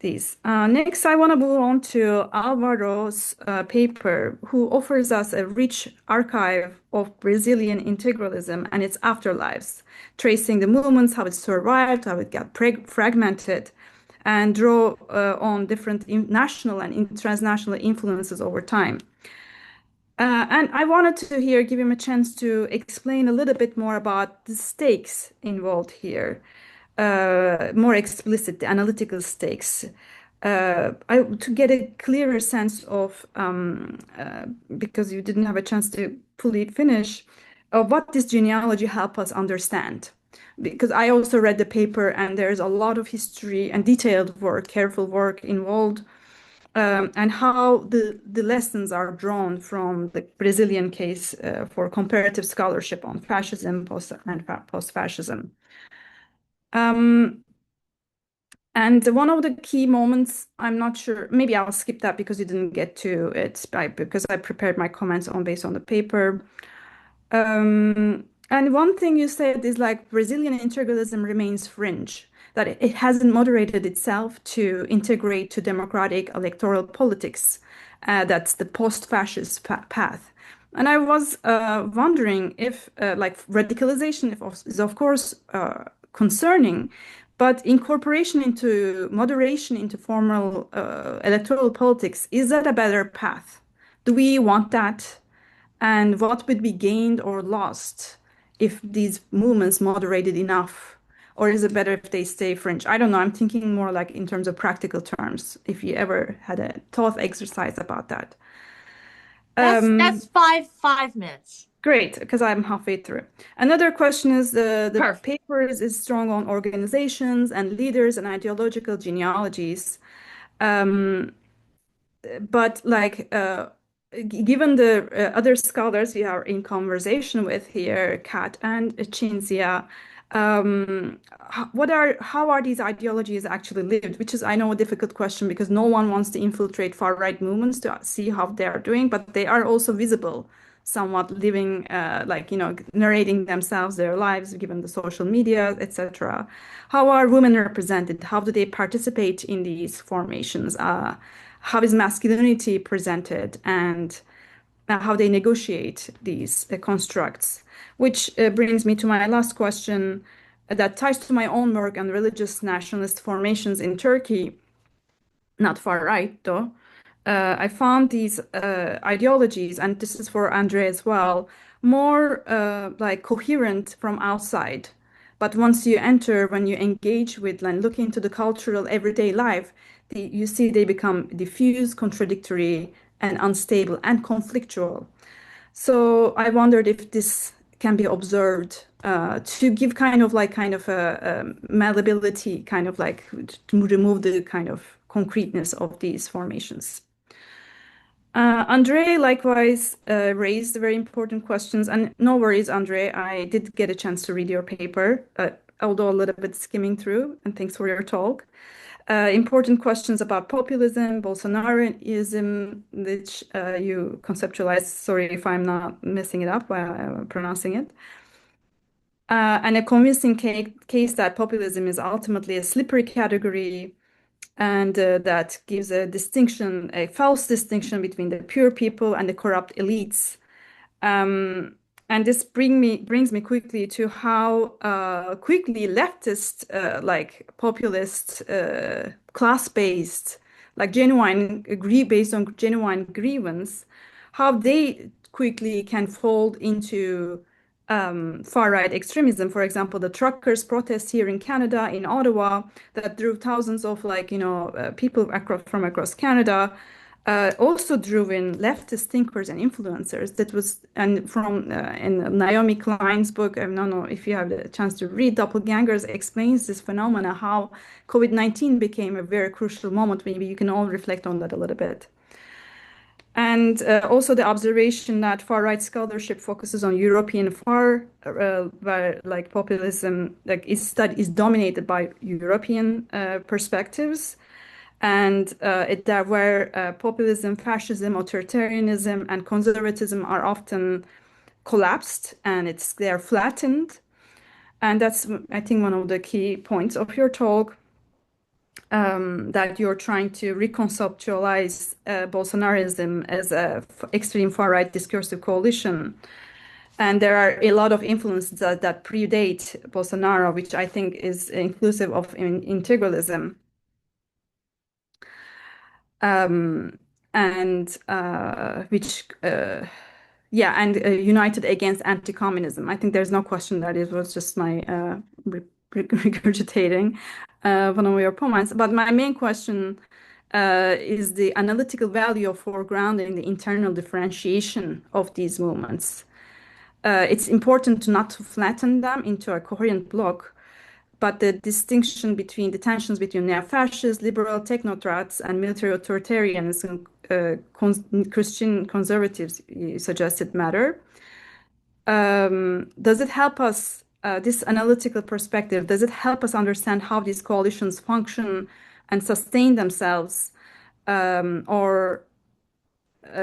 these. Next, I want to move on to Alvaro's paper, who offers us a rich archive of Brazilian integralism and its afterlives, tracing the movements, how it survived, how it got fragmented, and draw on different national and transnational influences over time. And I wanted to here give him a chance to explain a little bit more about the stakes involved here. more explicit, the analytical stakes, to get a clearer sense of, because you didn't have a chance to fully finish, of what this genealogy help us understand. Because I also read the paper and there's a lot of history and detailed work, careful work involved, and how the lessons are drawn from the Brazilian case for comparative scholarship on fascism and post-fascism. And one of the key moments, I'm not sure, maybe I'll skip that because you didn't get to it, because I prepared my comments based on the paper. And one thing you said is like Brazilian integralism remains fringe, that it hasn't moderated itself to integrate to democratic electoral politics. That's the post-fascist path. And I was wondering if, like, radicalization is, of course, concerning, but incorporation into moderation into formal electoral politics, is that a better path? Do we want that? And what would be gained or lost if these movements moderated enough? Or is it better if they stay fringe? I don't know. I'm thinking more like in terms of practical terms, if you ever had a thought exercise about that. That's 5 minutes. Great, because I'm halfway through. Another question is the Perfect. paper is strong on organizations and leaders and ideological genealogies. But like, given the other scholars we are in conversation with here, Kat and Cinzia, how are these ideologies actually lived? Which is, I know, a difficult question because no one wants to infiltrate far-right movements to see how they are doing, but they are also visible, somewhat living, like, narrating themselves, their lives, given the social media, etc. How are women represented? How do they participate in these formations? How is masculinity presented, and how they negotiate these constructs? Which brings me to my last question that ties to my own work on religious nationalist formations in Turkey, not far right though. I found these ideologies, and this is for Andre as well, more like coherent from outside. But once you enter, when you engage with and look into the cultural everyday life, you see they become diffuse, contradictory, and unstable and conflictual. So I wondered if this can be observed to give kind of a malleability, kind of like to remove the kind of concreteness of these formations. Andre likewise raised very important questions, and no worries, Andre, I did get a chance to read your paper, although a little bit skimming through, and thanks for your talk. Important questions about populism, Bolsonaroism, which you conceptualized. Sorry if I'm not messing it up while pronouncing it. And a convincing case that populism is ultimately a slippery category, and that gives a distinction, a false distinction between the pure people and the corrupt elites. And this brings me quickly to how quickly leftist, like populist, class-based, like based on genuine grievance, how they quickly can fold into far-right extremism. For example, the truckers' protest here in Canada, in Ottawa, that drew thousands of people from across Canada, also drew in leftist thinkers and influencers. That was, and from in Naomi Klein's book, I don't know if you have the chance to read, Doppelgangers, explains this phenomena, how COVID-19 became a very crucial moment. Maybe you can all reflect on that a little bit. And also the observation that far-right scholarship focuses on European where like populism is dominated by European perspectives, and where populism, fascism, authoritarianism, and conservatism are often collapsed, and they are flattened. And that's, I think, one of the key points of your talk. That you're trying to reconceptualize Bolsonarism as a extreme far-right discursive coalition. And there are a lot of influences that predate Bolsonaro, which I think is inclusive of integralism. United against anti-communism. I think there's no question that it was just my regurgitating one of your points. But my main question is the analytical value of foregrounding the internal differentiation of these movements. It's important not to flatten them into a coherent block, but the distinction between the tensions between neo-fascists, liberal technocrats, and military authoritarians and Christian conservatives, you suggested, matter. Does it help us, this analytical perspective, does it help us understand how these coalitions function and sustain themselves? Or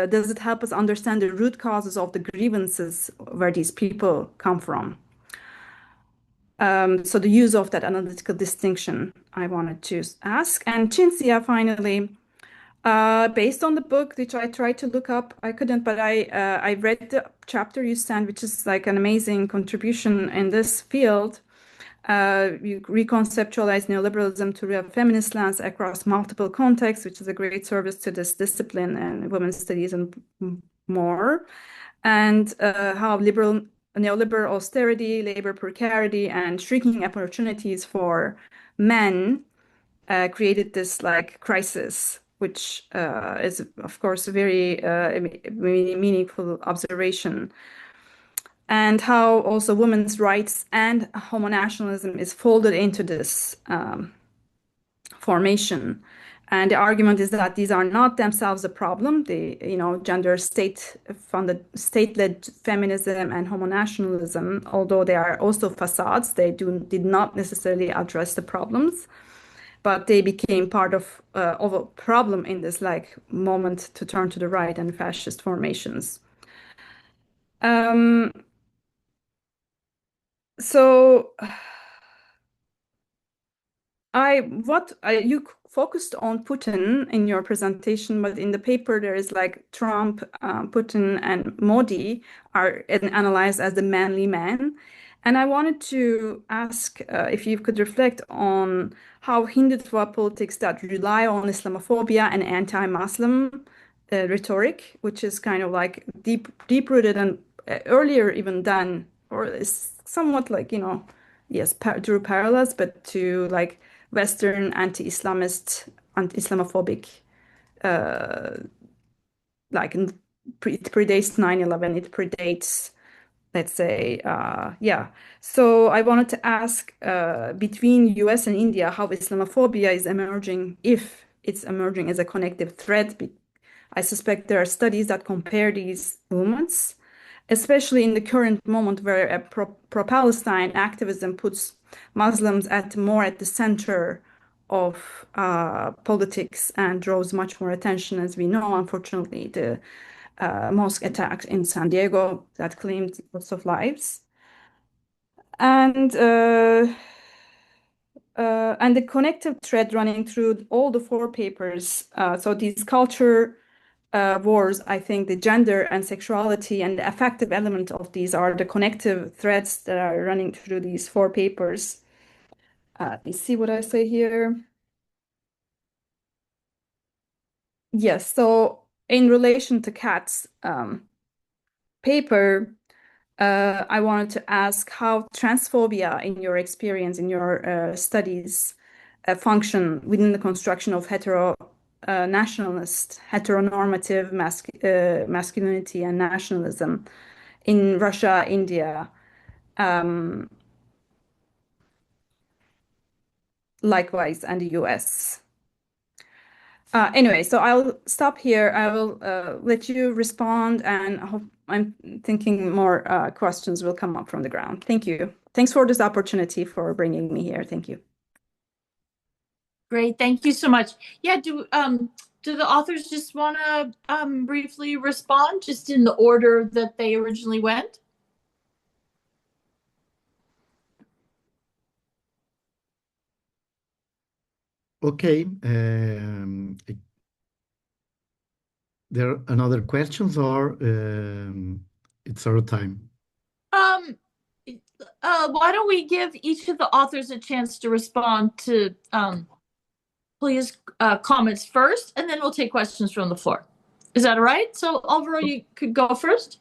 does it help us understand the root causes of the grievances where these people come from? So the use of that analytical distinction I wanted to ask. And Cinzia, finally, based on the book, which I tried to look up, I couldn't, but I read the chapter you sent, which is like an amazing contribution in this field. You reconceptualize neoliberalism to a feminist lens across multiple contexts, which is a great service to this discipline and women's studies and more. And how neoliberal austerity, labor precarity, and shrinking opportunities for men created this like crisis, which is of course a very meaningful observation. And how also women's rights and homonationalism is folded into this formation. And the argument is that these are not themselves a problem. The, gender state-funded, state-led feminism and homonationalism, although they are also facades, they did not necessarily address the problems, but they became part of a problem in this like moment to turn to the right and fascist formations. So you focused on Putin in your presentation, but in the paper there is like Trump, Putin, and Modi are analyzed as the manly man. And I wanted to ask if you could reflect on how Hindutva politics that rely on Islamophobia and anti-Muslim rhetoric, which is kind of like deep-rooted and earlier even than, or is somewhat like, yes, drew parallels, but to like Western anti-Islamist, anti-Islamophobic, like it predates 9/11, it predates, let's say, yeah. So I wanted to ask between US and India, how Islamophobia is emerging, if it's emerging as a connective threat. I suspect there are studies that compare these movements, especially in the current moment where a pro-Palestine activism puts Muslims more at the center of politics and draws much more attention, as we know, unfortunately, the mosque attack in San Diego that claimed lots of lives. And the connective thread running through all the four papers, so these culture wars, I think the gender and sexuality and the affective element of these are the connective threads that are running through these four papers. You see what I say here? Yes, so in relation to Kat's paper, I wanted to ask how transphobia, in your experience, in your studies, function within the construction of nationalist, heteronormative masculinity and nationalism in Russia, India, likewise, and the US. Anyway, so I'll stop here. I will let you respond, and I'm thinking more questions will come up from the ground. Thank you. Thanks for this opportunity for bringing me here. Thank you. Great, thank you so much. Yeah, do the authors just want to briefly respond, just in the order that they originally went? Okay. There are another questions, or it's our time? Why don't we give each of the authors a chance to respond to please comments first, and then we'll take questions from the floor. Is that all right? So Alvaro, you could go first.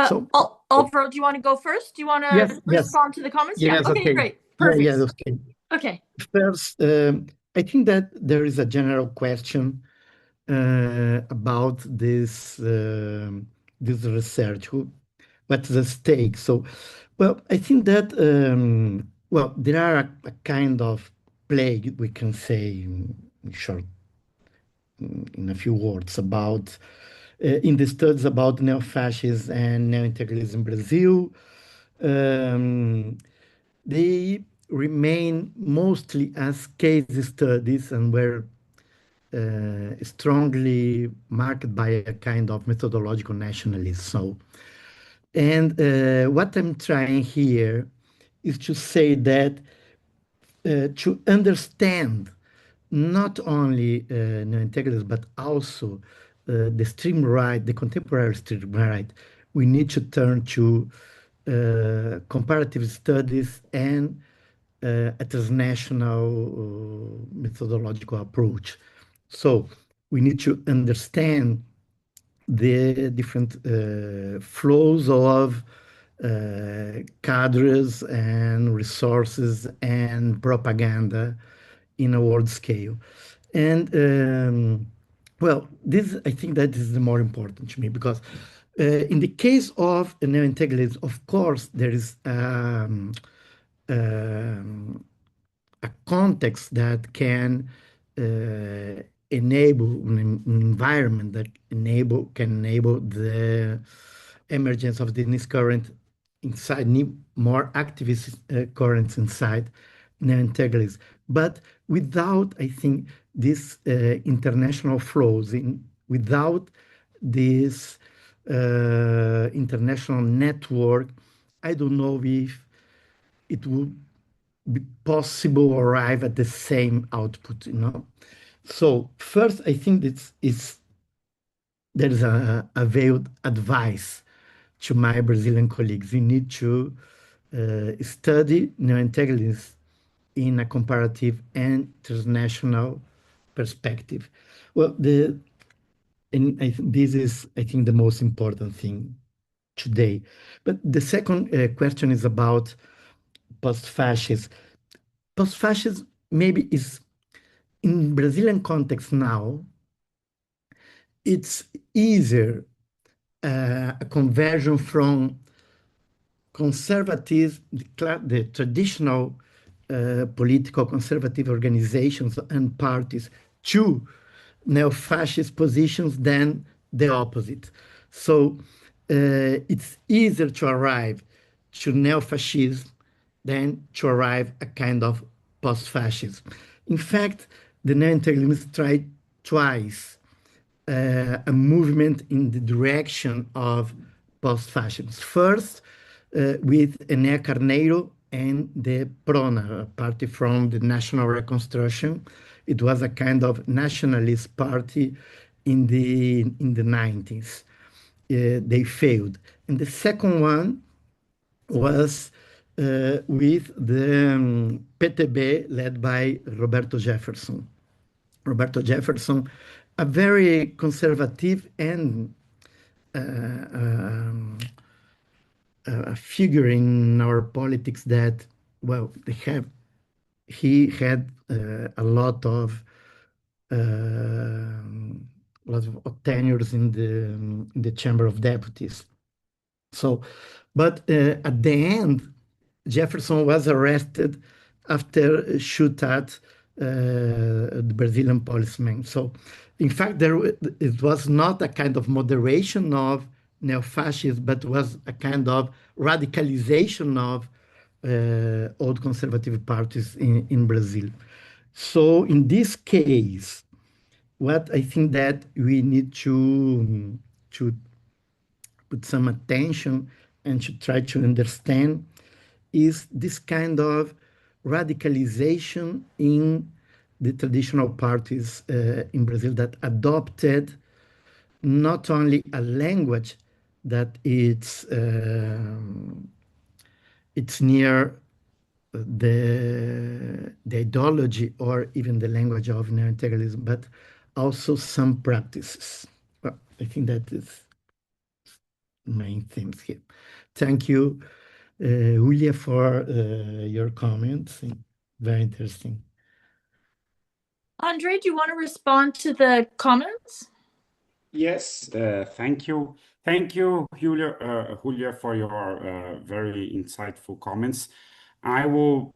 So Alvaro, do you want to go first? Do you want yes, to respond to the comments? Yeah. yes, Okay, okay. great. Yeah, Perfect. yeah, okay. Okay. First, I think that there is a general question about this research. What's the stake? So, well, I think that well, there are a kind of plague, we can say in short, in a few words, about in the studies about neo-fascism and neo-integralism in Brazil. Um, they remain mostly as case studies and were strongly marked by a kind of methodological nationalism. So, and what I'm trying here is to say that to understand not only neo-integralism, but also the extreme right, the contemporary extreme right, we need to turn to comparative studies and a transnational methodological approach. So we need to understand the different flows of cadres and resources and propaganda in a world scale. And well, this I think that is the more important to me because in the case of neo-integralism, of course, there is um, a context that can enable an environment that can enable the emergence of this current inside more activist currents inside neo-integralism, but without, I think, these international flows, without this international network, I don't know if it would be possible arrive at the same output, you know. So first, I think there is a veiled advice to my Brazilian colleagues. You need to study neo-integralism in a comparative and transnational perspective. Well, and this is, I think, the most important thing today. But the second question is about post-fascism. Post-fascism maybe is in Brazilian context now, it's easier a conversion from conservative, the traditional political conservative organizations and parties to neo-fascist positions than the opposite. So it's easier to arrive to neo-fascism than to arrive a kind of post-fascism. In fact, the neo-integralists tried twice a movement in the direction of post-fascism. First, with Enea Carneiro and the PRONA, a party from the National Reconstruction. It was a kind of nationalist party in the 90s. They failed. And the second one was with the PTB led by Roberto Jefferson. Roberto Jefferson, a very conservative and a figure in our politics that, well, he had lot of tenures in the Chamber of Deputies. So, but at the end, Jefferson was arrested after shoot at the Brazilian policeman. So, in fact, it was not a kind of moderation of neo-fascism, but was a kind of radicalization of old conservative parties in Brazil. So, in this case, what I think that we need to put some attention and to try to understand is this kind of radicalization in the traditional parties in Brazil that adopted not only a language that it's near the ideology or even the language of neo-integralism, but also some practices. Well, I think that is main themes here. Thank you, Julia, for your comments. Very interesting. Andre, do you want to respond to the comments? Yes, thank you. Thank you, Julia, for your very insightful comments. I will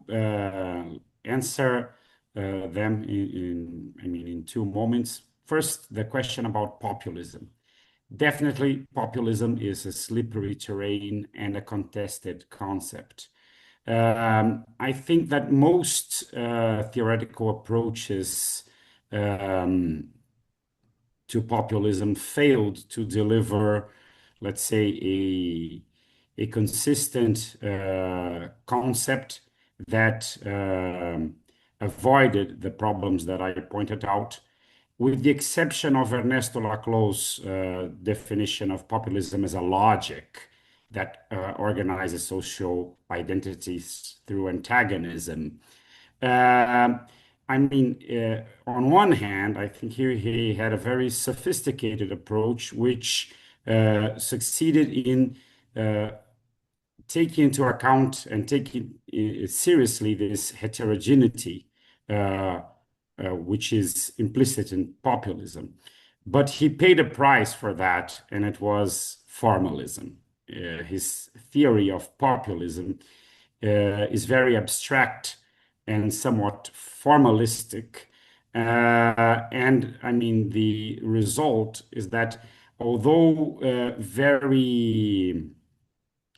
answer them in two moments. First, the question about populism. Definitely, populism is a slippery terrain and a contested concept. I think that most theoretical approaches to populism failed to deliver, let's say, a consistent concept that avoided the problems that I pointed out, with the exception of Ernesto Laclau's definition of populism as a logic that organizes social identities through antagonism. Um, on one hand, I think here he had a very sophisticated approach, which succeeded in taking into account and taking seriously this heterogeneity, which is implicit in populism. But he paid a price for that, and it was formalism. His theory of populism is very abstract and somewhat formalistic. And I mean, the result is that although very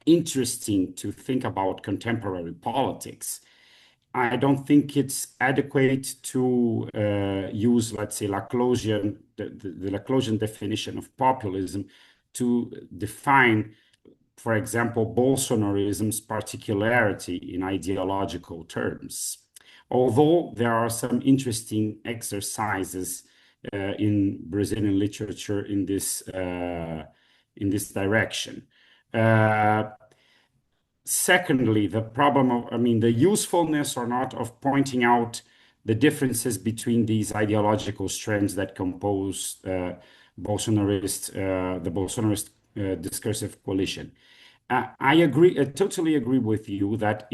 interesting to think about contemporary politics, I don't think it's adequate to use, let's say, the Laclausian definition of populism to define, for example, Bolsonarism's particularity in ideological terms. Although there are some interesting exercises in Brazilian literature in this direction. Secondly, the problem of, the usefulness or not of pointing out the differences between these ideological strands that compose the Bolsonarist discursive coalition. I agree, I totally agree with you that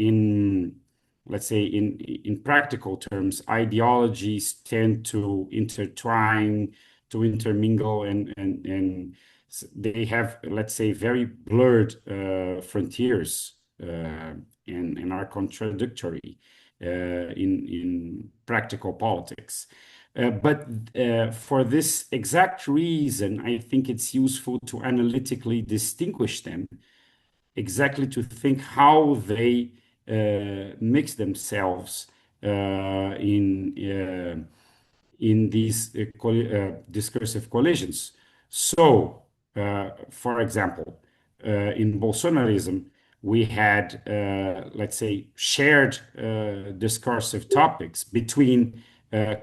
let's say, in practical terms, ideologies tend to intertwine, to intermingle, and they have, let's say, very blurred frontiers and are contradictory in practical politics. But for this exact reason, I think it's useful to analytically distinguish them, exactly to think how they mix themselves in these discursive collisions. So, for example, in Bolsonarism, we had, let's say, shared discursive topics between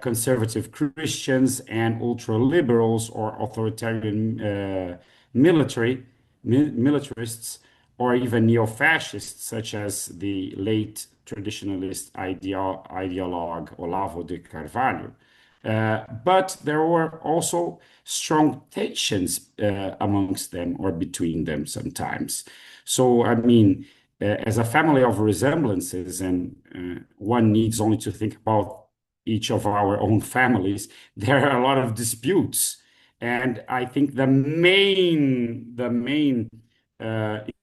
conservative Christians and ultra-liberals or authoritarian militarists, or even neo-fascists, such as the late traditionalist ideologue Olavo de Carvalho. But there were also strong tensions amongst them or between them sometimes. So, as a family of resemblances, and one needs only to think about each of our own families, there are a lot of disputes. And I think the main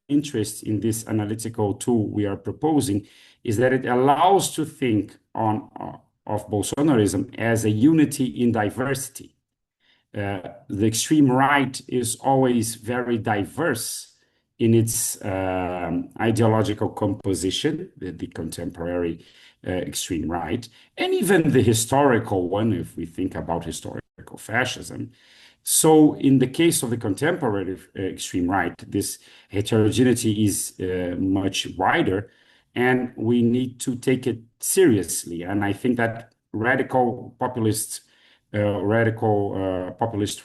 interest in this analytical tool we are proposing is that it allows to think of Bolsonarism as a unity in diversity. The extreme right is always very diverse in its ideological composition, the contemporary extreme right, and even the historical one, if we think about historical fascism. So, in the case of the contemporary extreme right, this heterogeneity is much wider, and we need to take it seriously. And I think that radical populist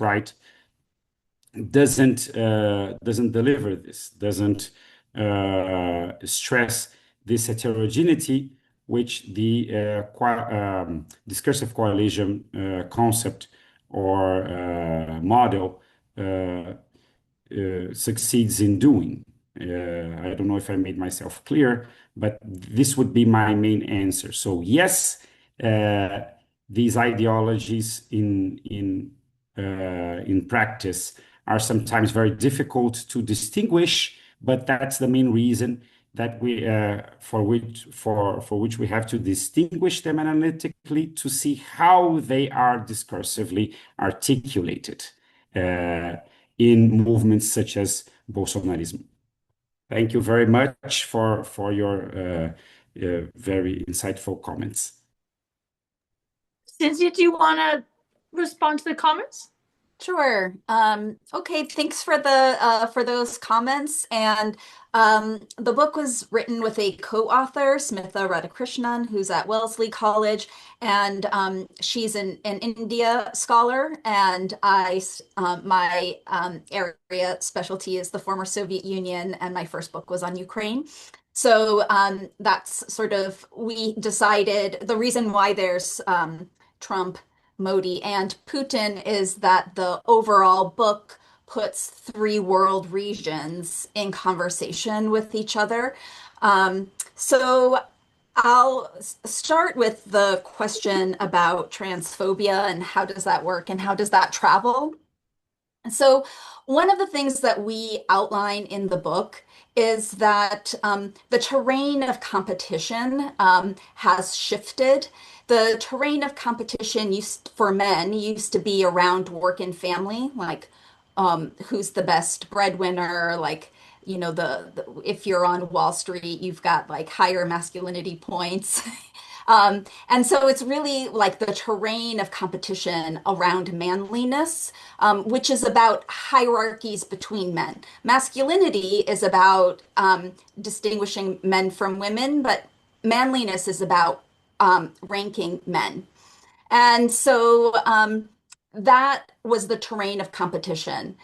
right doesn't deliver this, doesn't stress this heterogeneity, which the discursive coalition concept or model succeeds in doing. I don't know if I made myself clear, but this would be my main answer. So yes, these ideologies in practice are sometimes very difficult to distinguish, but that's the main reason that we for which we have to distinguish them analytically to see how they are discursively articulated in movements such as Bolsonarism. Thank you very much for your very insightful comments. Cynthia, do you want to respond to the comments? Sure. Okay, thanks for those comments. And the book was written with a co-author, Smitha Radhakrishnan, who's at Wellesley College, and she's an India scholar. And my area specialty is the former Soviet Union, and my first book was on Ukraine. So that's sort of, we decided the reason why there's Trump, Modi, and Putin is that the overall book puts three world regions in conversation with each other. So I'll start with the question about transphobia and how does that work and how does that travel? So, one of the things that we outline in the book is that the terrain of competition has shifted. The terrain of competition for men used to be around work and family, like who's the best breadwinner, like if you're on Wall Street, you've got like higher masculinity points. And so it's really like the terrain of competition around manliness, which is about hierarchies between men. Masculinity is about distinguishing men from women, but manliness is about ranking men. And so that was the terrain of competition,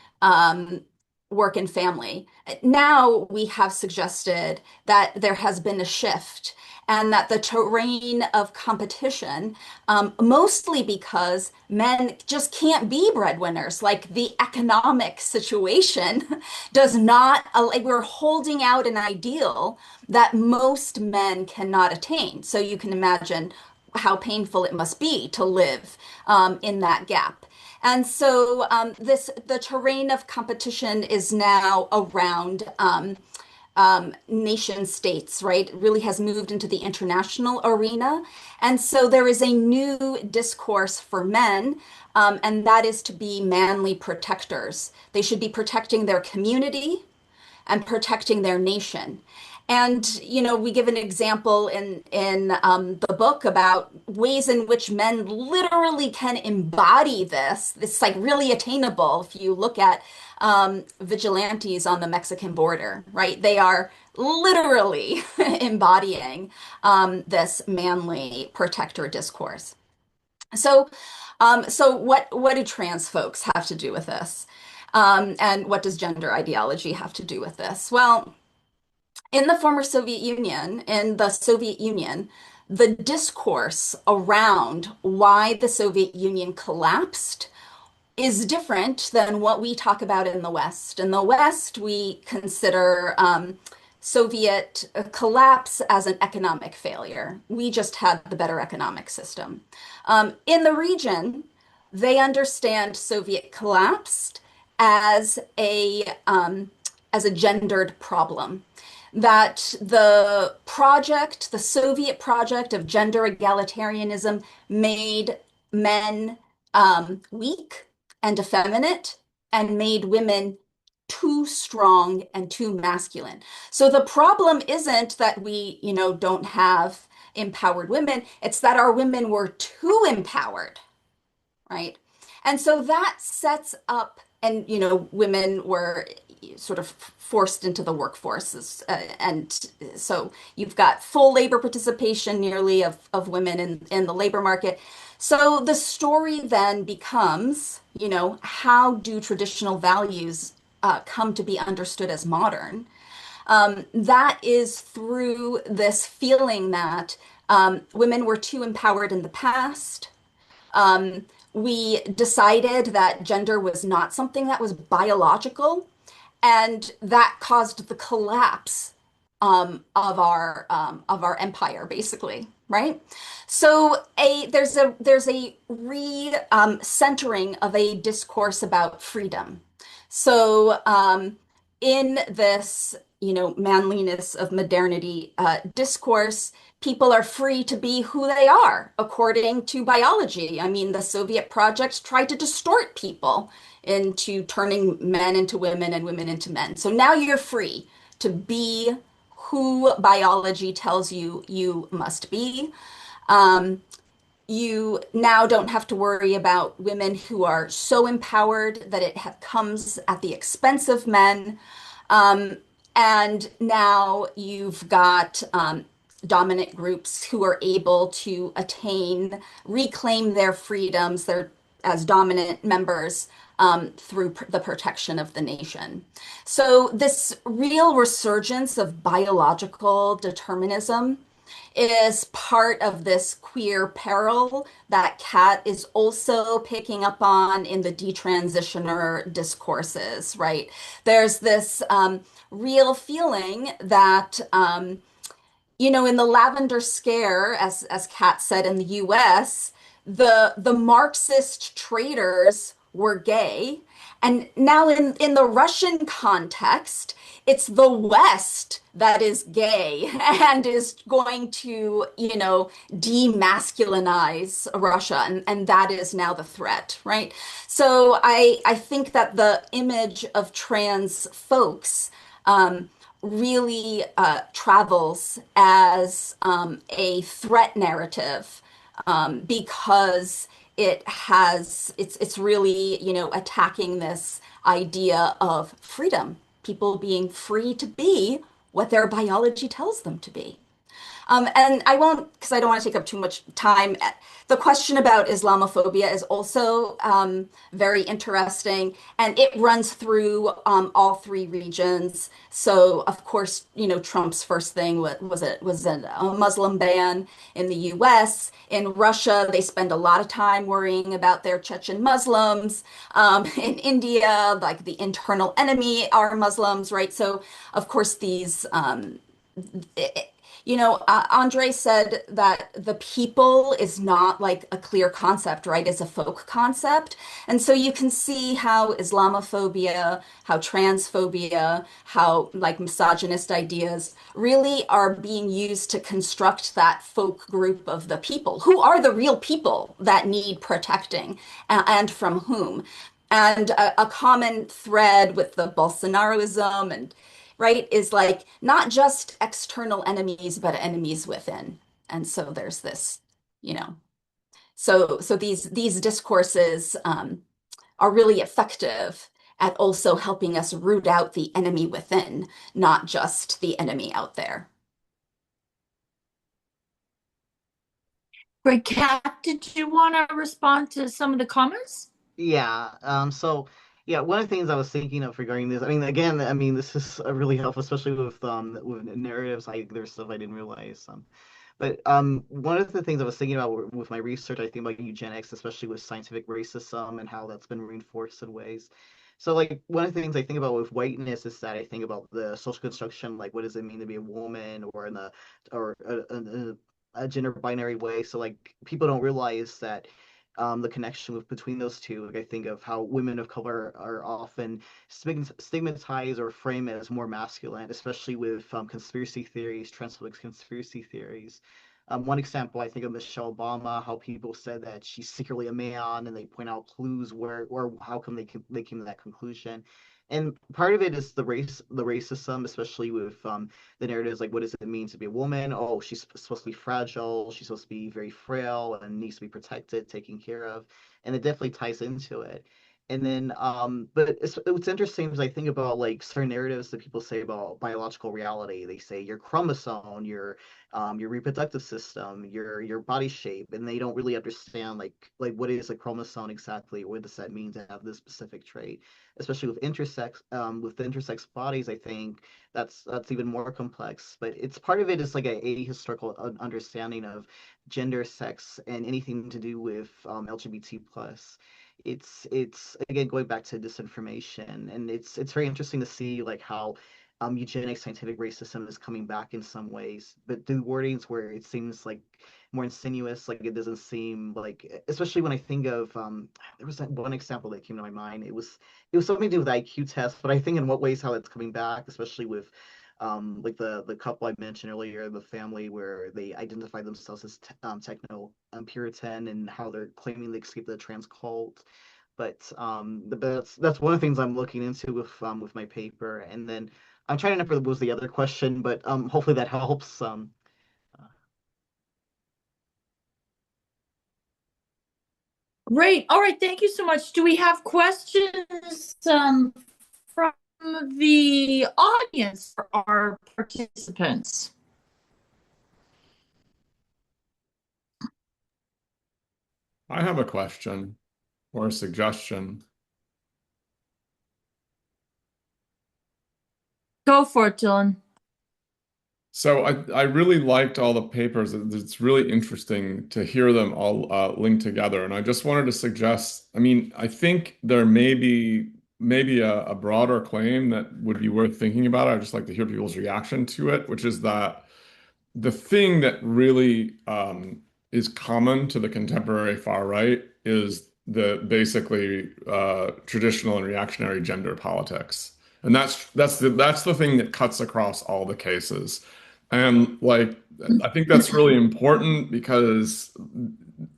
work and family. Now we have suggested that there has been a shift and that the terrain of competition, mostly because men just can't be breadwinners. Like the economic situation does not, like we're holding out an ideal that most men cannot attain. So you can imagine how painful it must be to live in that gap. And so the terrain of competition is now around nation states, right? It really has moved into the international arena. And so there is a new discourse for men, and that is to be manly protectors. They should be protecting their community and protecting their nation. And we give an example in the book about ways in which men literally can embody this. It's like really attainable if you look at vigilantes on the Mexican border, right? They are literally embodying this manly protector discourse. So, what do trans folks have to do with this? And what does gender ideology have to do with this? Well, in the former Soviet Union, the discourse around why the Soviet Union collapsed is different than what we talk about in the West. In the West, we consider Soviet collapse as an economic failure. We just had the better economic system. In the region, they understand Soviet collapsed as a gendered problem. That the Soviet project of gender egalitarianism made men weak and effeminate and made women too strong and too masculine. So the problem isn't that we, don't have empowered women, it's that our women were too empowered, right? And so that sets up, and women were sort of forced into the workforce. And so you've got full labor participation nearly of women in the labor market. So the story then becomes, how do traditional values come to be understood as modern? That is through this feeling that women were too empowered in the past. We decided that gender was not something that was biological, And that caused the collapse of our empire, basically, right? So there's a re centering of a discourse about freedom. So in this, manliness of modernity discourse, people are free to be who they are according to biology. I mean, the Soviet project tried to distort people into turning men into women and women into men. So now you're free to be who biology tells you you must be. Um, you now don't have to worry about women who are so empowered that comes at the expense of men. Um, and now you've got dominant groups who are able to reclaim their freedoms, as dominant members through the protection of the nation. So, this real resurgence of biological determinism is part of this queer peril that Kat is also picking up on in the detransitioner discourses, right? There's this real feeling that in the lavender scare, as Kat said in the US, the Marxist traitors were gay. And now in the Russian context, it's the West that is gay and is going to, demasculinize Russia. And that is now the threat, right? So I think that the image of trans folks really travels as a threat narrative because it's really attacking this idea of freedom, people being free to be what their biology tells them to be. And I won't, because I don't want to take up too much time. The question about Islamophobia is also very interesting, and it runs through all three regions. So, of course, Trump's first thing was a Muslim ban in the U.S. In Russia, they spend a lot of time worrying about their Chechen Muslims. In India, like the internal enemy are Muslims, right? So, of course, these Andre said that the people is not like a clear concept, right? It's a folk concept. And so you can see how Islamophobia, how transphobia, how like misogynist ideas really are being used to construct that folk group of the people who are the real people that need protecting and from whom. And a common thread with the Bolsonaroism and right, is like not just external enemies, but enemies within. And so there's this, you know, so these discourses are really effective at also helping us root out the enemy within, not just the enemy out there. Great. Kat, did you want to respond to some of the comments? Yeah. So yeah, one of the things I was thinking of regarding this, I mean, again, I mean, this is really helpful, especially with narratives. There's stuff I didn't realize. But one of the things I was thinking about with my research, I think about eugenics, especially with scientific racism and how that's been reinforced in ways. So, like, one of the things I think about with whiteness is that I think about the social construction, like, what does it mean to be a woman, or in a or a gender binary way. So, like, people don't realize that the connection between those two. Like, I think of how women of color are often stigmatized or framed as more masculine, especially with conspiracy theories, transphobic conspiracy theories. One example, I think of Michelle Obama, how people said that she's secretly a man, and they point out clues where or how come they came to that conclusion. And part of it is the racism, especially with the narratives like, what does it mean to be a woman? Oh, she's supposed to be fragile, she's supposed to be very frail and needs to be protected, taken care of, and it definitely ties into it. And then, but what's interesting is I think about like certain narratives that people say about biological reality. They say your chromosome, your reproductive system, your body shape, and they don't really understand like what is a chromosome exactly. What does that mean to have this specific trait? Especially with intersex bodies, I think that's even more complex. But it's part of it is like a historical understanding of gender, sex, and anything to do with LGBT plus. it's again going back to disinformation, and it's very interesting to see like how eugenics, scientific racism is coming back in some ways, but the wordings where it seems like more insinuous, like it doesn't seem like, especially when I think of there was that one example that came to my mind. It was something to do with IQ tests, but I think in what ways how it's coming back, especially with like the couple I mentioned earlier, the family where they identify themselves as techno Puritan, and how they're claiming they escaped the trans cult. But that's one of the things I'm looking into with my paper. And then I'm trying to remember what was the other question, but hopefully that helps. Great. All right. Thank you so much. Do we have questions from the audience for our participants? I have a question or a suggestion. Go for it, Dylan. So I really liked all the papers. It's really interesting to hear them all linked together. And I just wanted to suggest, I mean, I think there may be maybe a broader claim that would be worth thinking about. I'd just like to hear people's reaction to it, which is that the thing that really is common to the contemporary far right is the basically traditional and reactionary gender politics. And that's the thing that cuts across all the cases. And like I think that's really important because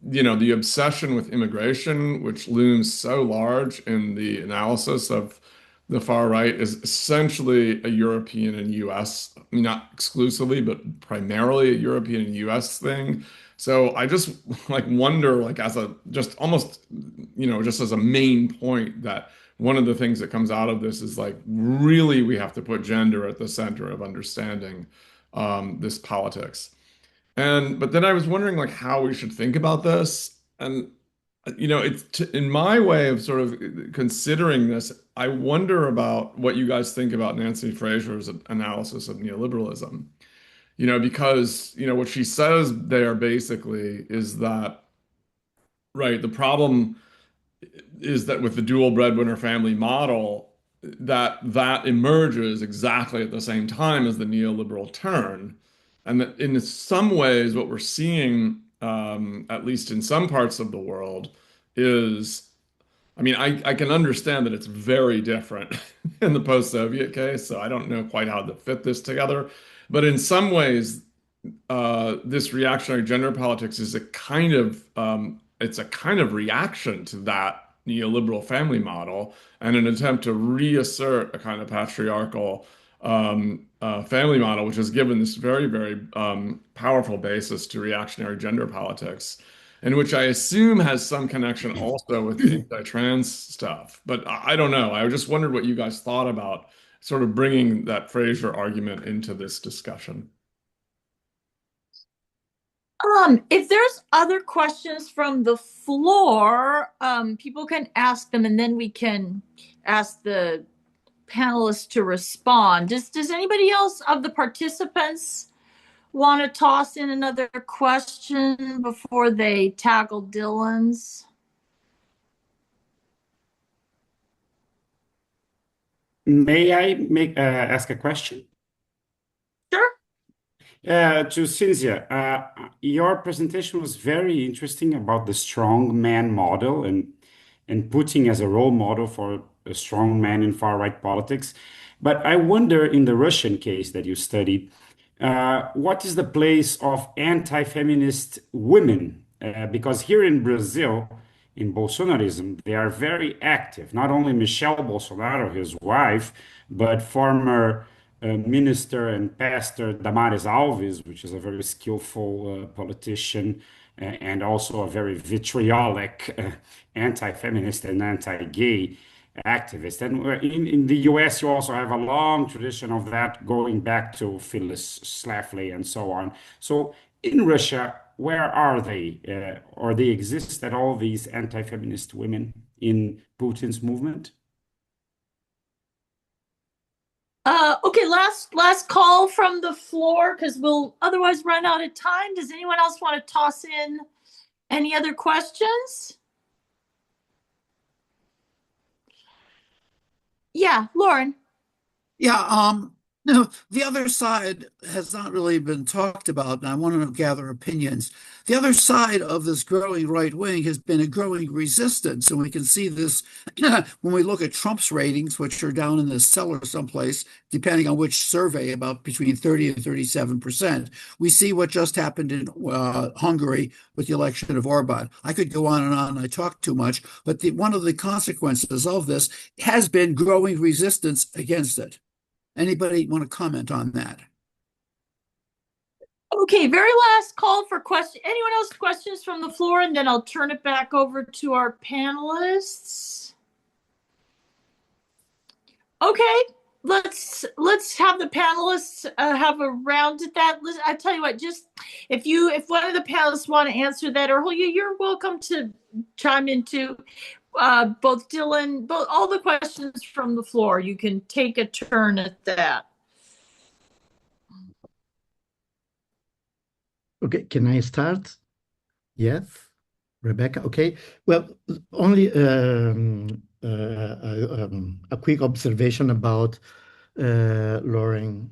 the obsession with immigration, which looms so large in the analysis of the far right, is essentially a European and US, I mean, not exclusively, but primarily a European and US thing. So I just like wonder, like as a just almost, just as a main point, that one of the things that comes out of this is like really we have to put gender at the center of understanding this politics. But then I was wondering like how we should think about this. And in my way of sort of considering this, I wonder about what you guys think about Nancy Fraser's analysis of neoliberalism. Because what she says there basically is that, right, the problem is that with the dual breadwinner family model, that emerges exactly at the same time as the neoliberal turn. And that in some ways, what we're seeing, at least in some parts of the world, is, I mean, I can understand that it's very different in the post-Soviet case, so I don't know quite how to fit this together. But in some ways, this reactionary gender politics is a kind of it's a kind of reaction to that neoliberal family model and an attempt to reassert a kind of patriarchal family model, which has given this very, very powerful basis to reactionary gender politics, and which I assume has some connection also with the anti-trans stuff. But I don't know. I just wondered what you guys thought about sort of bringing that Fraser argument into this discussion. If there's other questions from the floor, people can ask them, and then we can ask the panelists to respond. Does anybody else of the participants want to toss in another question before they tackle Dylan's? May I ask a question? Sure. To Cynthia, your presentation was very interesting about the strong man model and Putin as a role model for a strong man in far right politics. But I wonder, in the Russian case that you studied, what is the place of anti-feminist women? Because here in Brazil, in Bolsonarism, they are very active. Not only Michelle Bolsonaro, his wife, but former minister and pastor Damares Alves, which is a very skillful politician and also a very vitriolic anti-feminist and anti-gay activist. And in the US, you also have a long tradition of that going back to Phyllis Schlafly and so on. So in Russia, where are they? Or they exist at all, these anti-feminist women in Putin's movement? Okay, last call from the floor, because we'll otherwise run out of time. Does anyone else want to toss in any other questions? Yeah, Lauren. Yeah, no, the other side has not really been talked about, and I want to gather opinions. The other side of this growing right wing has been a growing resistance, and we can see this when we look at Trump's ratings, which are down in the cellar someplace, depending on which survey, about between 30 and 37%. We see what just happened in Hungary with the election of Orban. I could go on and on, I talk too much, but one of the consequences of this has been growing resistance against it. Anybody want to comment on that? Okay, very last call for question. Anyone else questions from the floor, and then I'll turn it back over to our panelists. Okay, let's have the panelists have a round at that. I tell you what, just if one of the panelists want to answer that, or you're welcome to chime in too. Both Dylan, all the questions from the floor. You can take a turn at that. Okay, can I start? Yes, Rebecca. Okay. Well, only a quick observation about Lauren's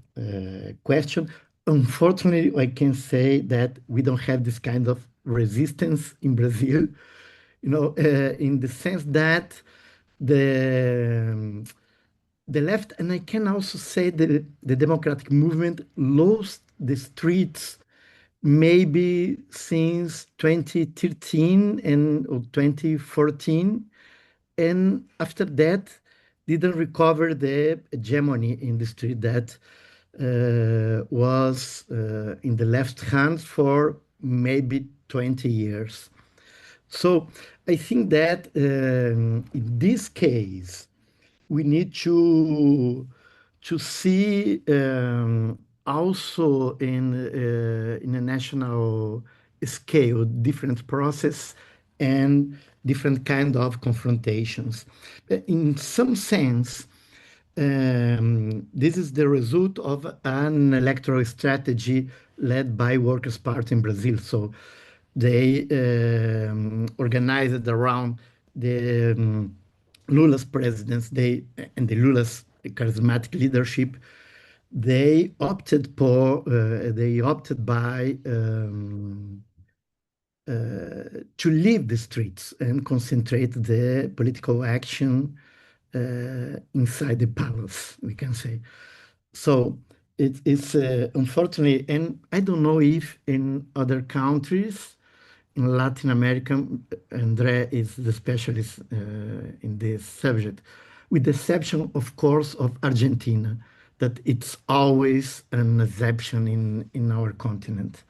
question. Unfortunately, I can say that we don't have this kind of resistance in Brazil, in the sense that the the left, and I can also say that the democratic movement lost the streets maybe since 2013 and or 2014, and after that didn't recover the hegemony in the street that was in the left hand for maybe 20 years. So I think that in this case, we need to see also in a national scale different process and different kind of confrontations. In some sense, this is the result of an electoral strategy led by Workers' Party in Brazil. So they organized around the Lula's presidents, and the Lula's charismatic leadership. They opted by to leave the streets and concentrate the political action inside the palace, we can say. So it's unfortunately, and I don't know if in other countries in Latin America, Andre is the specialist in this subject, with the exception, of course, of Argentina, that it's always an exception in our continent.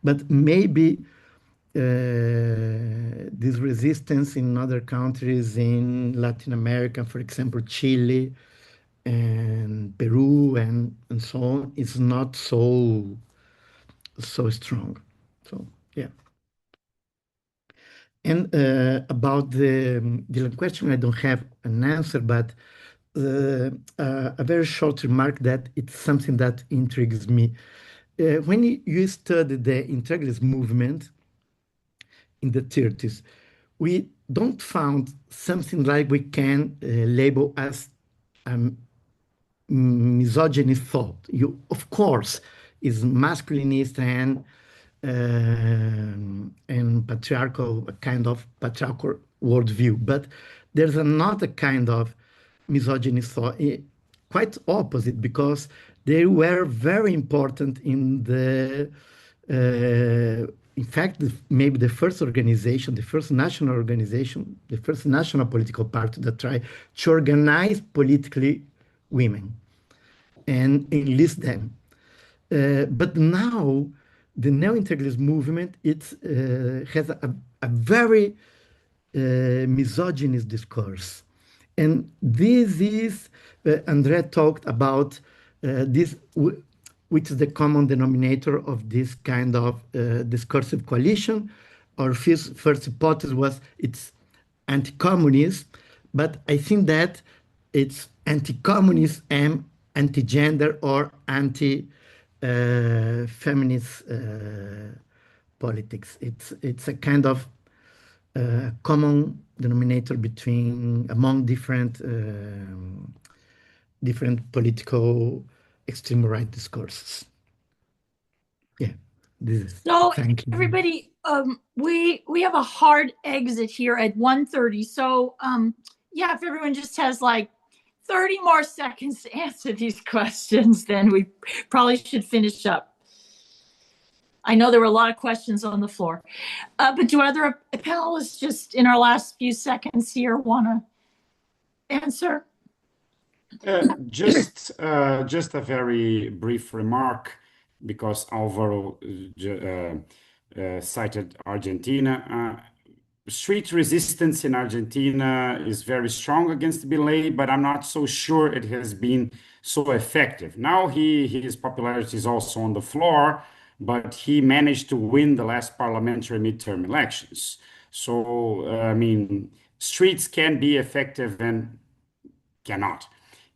But maybe this resistance in other countries in Latin America, for example, Chile and Peru and so on, is not so strong. So yeah. And about the question, I don't have an answer, but a very short remark that it's something that intrigues me. When you study the integralist movement in the 30s, we don't found something like we can label as misogynist thought. Of course, is masculinist and patriarchal, a kind of patriarchal worldview. But there's another kind of misogynist thought, quite opposite, because they were very important in in fact, maybe the first organization, the first national organization, the first national political party that tried to organize politically women and enlist them. But now the neo-integralist movement has a very misogynist discourse. And this is, Andre talked about this, which is the common denominator of this kind of discursive coalition. Our first hypothesis was it's anti-communist, but I think that it's anti-communist and anti-gender or anti-feminist politics. It's a kind of common denominator among different different political extreme right discourses. Yeah, this is, So thank you. everybody, we have a hard exit here at 1:30. So yeah, if everyone just has like 30 more seconds to answer these questions, then we probably should finish up. I know there were a lot of questions on the floor, but do other panelists just in our last few seconds here want to answer? Just a very brief remark, because Alvaro cited Argentina. Street resistance in Argentina is very strong against Milei, but I'm not so sure it has been so effective. Now his popularity is also on the floor, but he managed to win the last parliamentary midterm elections. So, I mean, streets can be effective and cannot.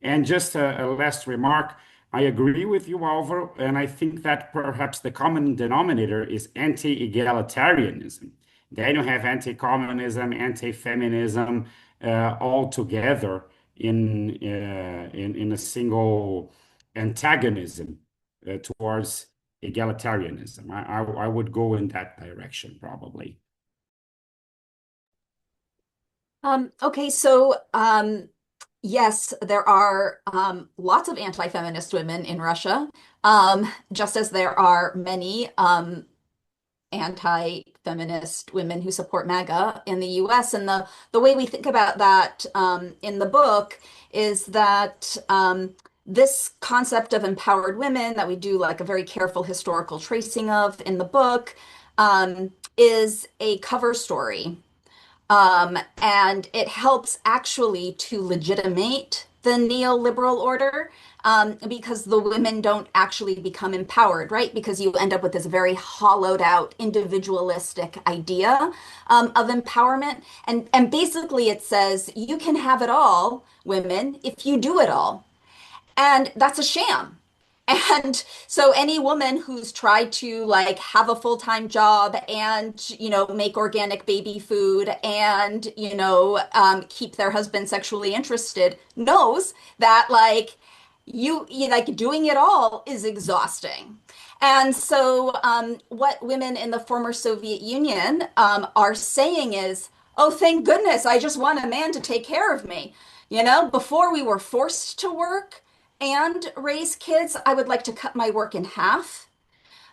And just a last remark, I agree with you, Alvaro, and I think that perhaps the common denominator is anti-egalitarianism. Then you have anti-communism, anti-feminism, all together in a single antagonism towards egalitarianism. I would go in that direction probably. Okay, so yes, there are lots of anti-feminist women in Russia, just as there are many anti-feminist women who support MAGA in the US. And the way we think about that in the book is that this concept of empowered women that we do like a very careful historical tracing of in the book is a cover story. And it helps actually to legitimate the neoliberal order because the women don't actually become empowered, right? Because you end up with this very hollowed out individualistic idea of empowerment. And basically it says you can have it all, women, if you do it all. And that's a sham. And so any woman who's tried to like have a full-time job and, make organic baby food and, keep their husband sexually interested knows that like you like doing it all is exhausting. And so what women in the former Soviet Union are saying is, oh, thank goodness, I just want a man to take care of me. Before we were forced to work and raise kids, I would like to cut my work in half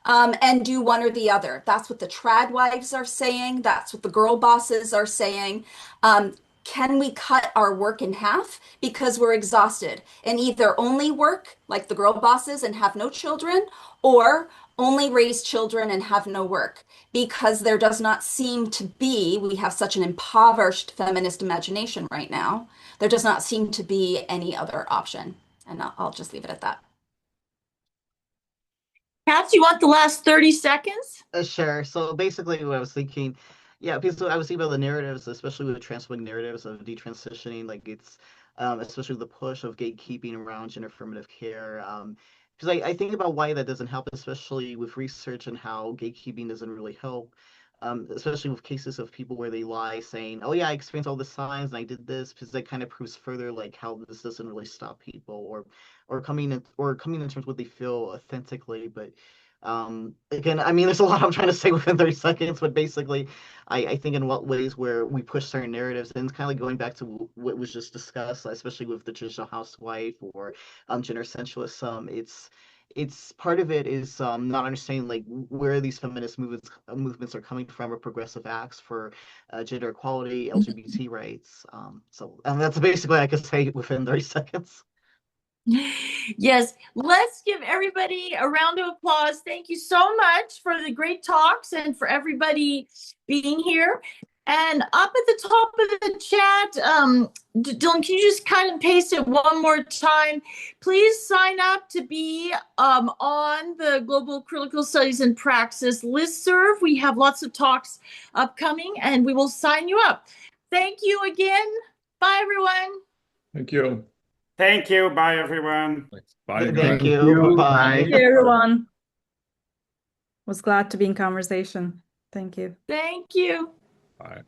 and do one or the other. That's what the trad wives are saying. That's what the girl bosses are saying. Can we cut our work in half because we're exhausted and either only work like the girl bosses and have no children or only raise children and have no work? Because there does not seem to be, we have such an impoverished feminist imagination right now, there does not seem to be any other option. And I'll just leave it at that. Pat, you want the last 30 seconds? Sure. So basically, what I was thinking, yeah, because I was thinking about the narratives, especially with transphobia narratives of detransitioning, like it's, especially the push of gatekeeping around gender affirmative care. Because I think about why that doesn't help, especially with research and how gatekeeping doesn't really help. Especially with cases of people where they lie, saying, "Oh yeah, I experienced all the signs and I did this," because that kind of proves further like how this doesn't really stop people, or coming in terms of what they feel authentically, but. Again, I mean, there's a lot I'm trying to say within 30 seconds, but basically, I think in what ways where we push certain narratives, and it's kind of like going back to what was just discussed, especially with the traditional housewife or gender essentialism. It's part of it is not understanding like where these feminist movements are coming from, or progressive acts for gender equality, LGBT rights. So, and that's basically I could say within 30 seconds. Yes, let's give everybody a round of applause. Thank you so much for the great talks and for everybody being here. And up at the top of the chat, Dylan, can you just kind of paste it one more time? Please sign up to be on the Global Critical Studies and Praxis listserv. We have lots of talks upcoming, and we will sign you up. Thank you again. Bye, everyone. Thank you. Thank you. Bye, everyone. Bye. Thank you. Bye. Thank you, everyone. Was glad to be in conversation. Thank you. Thank you. Bye.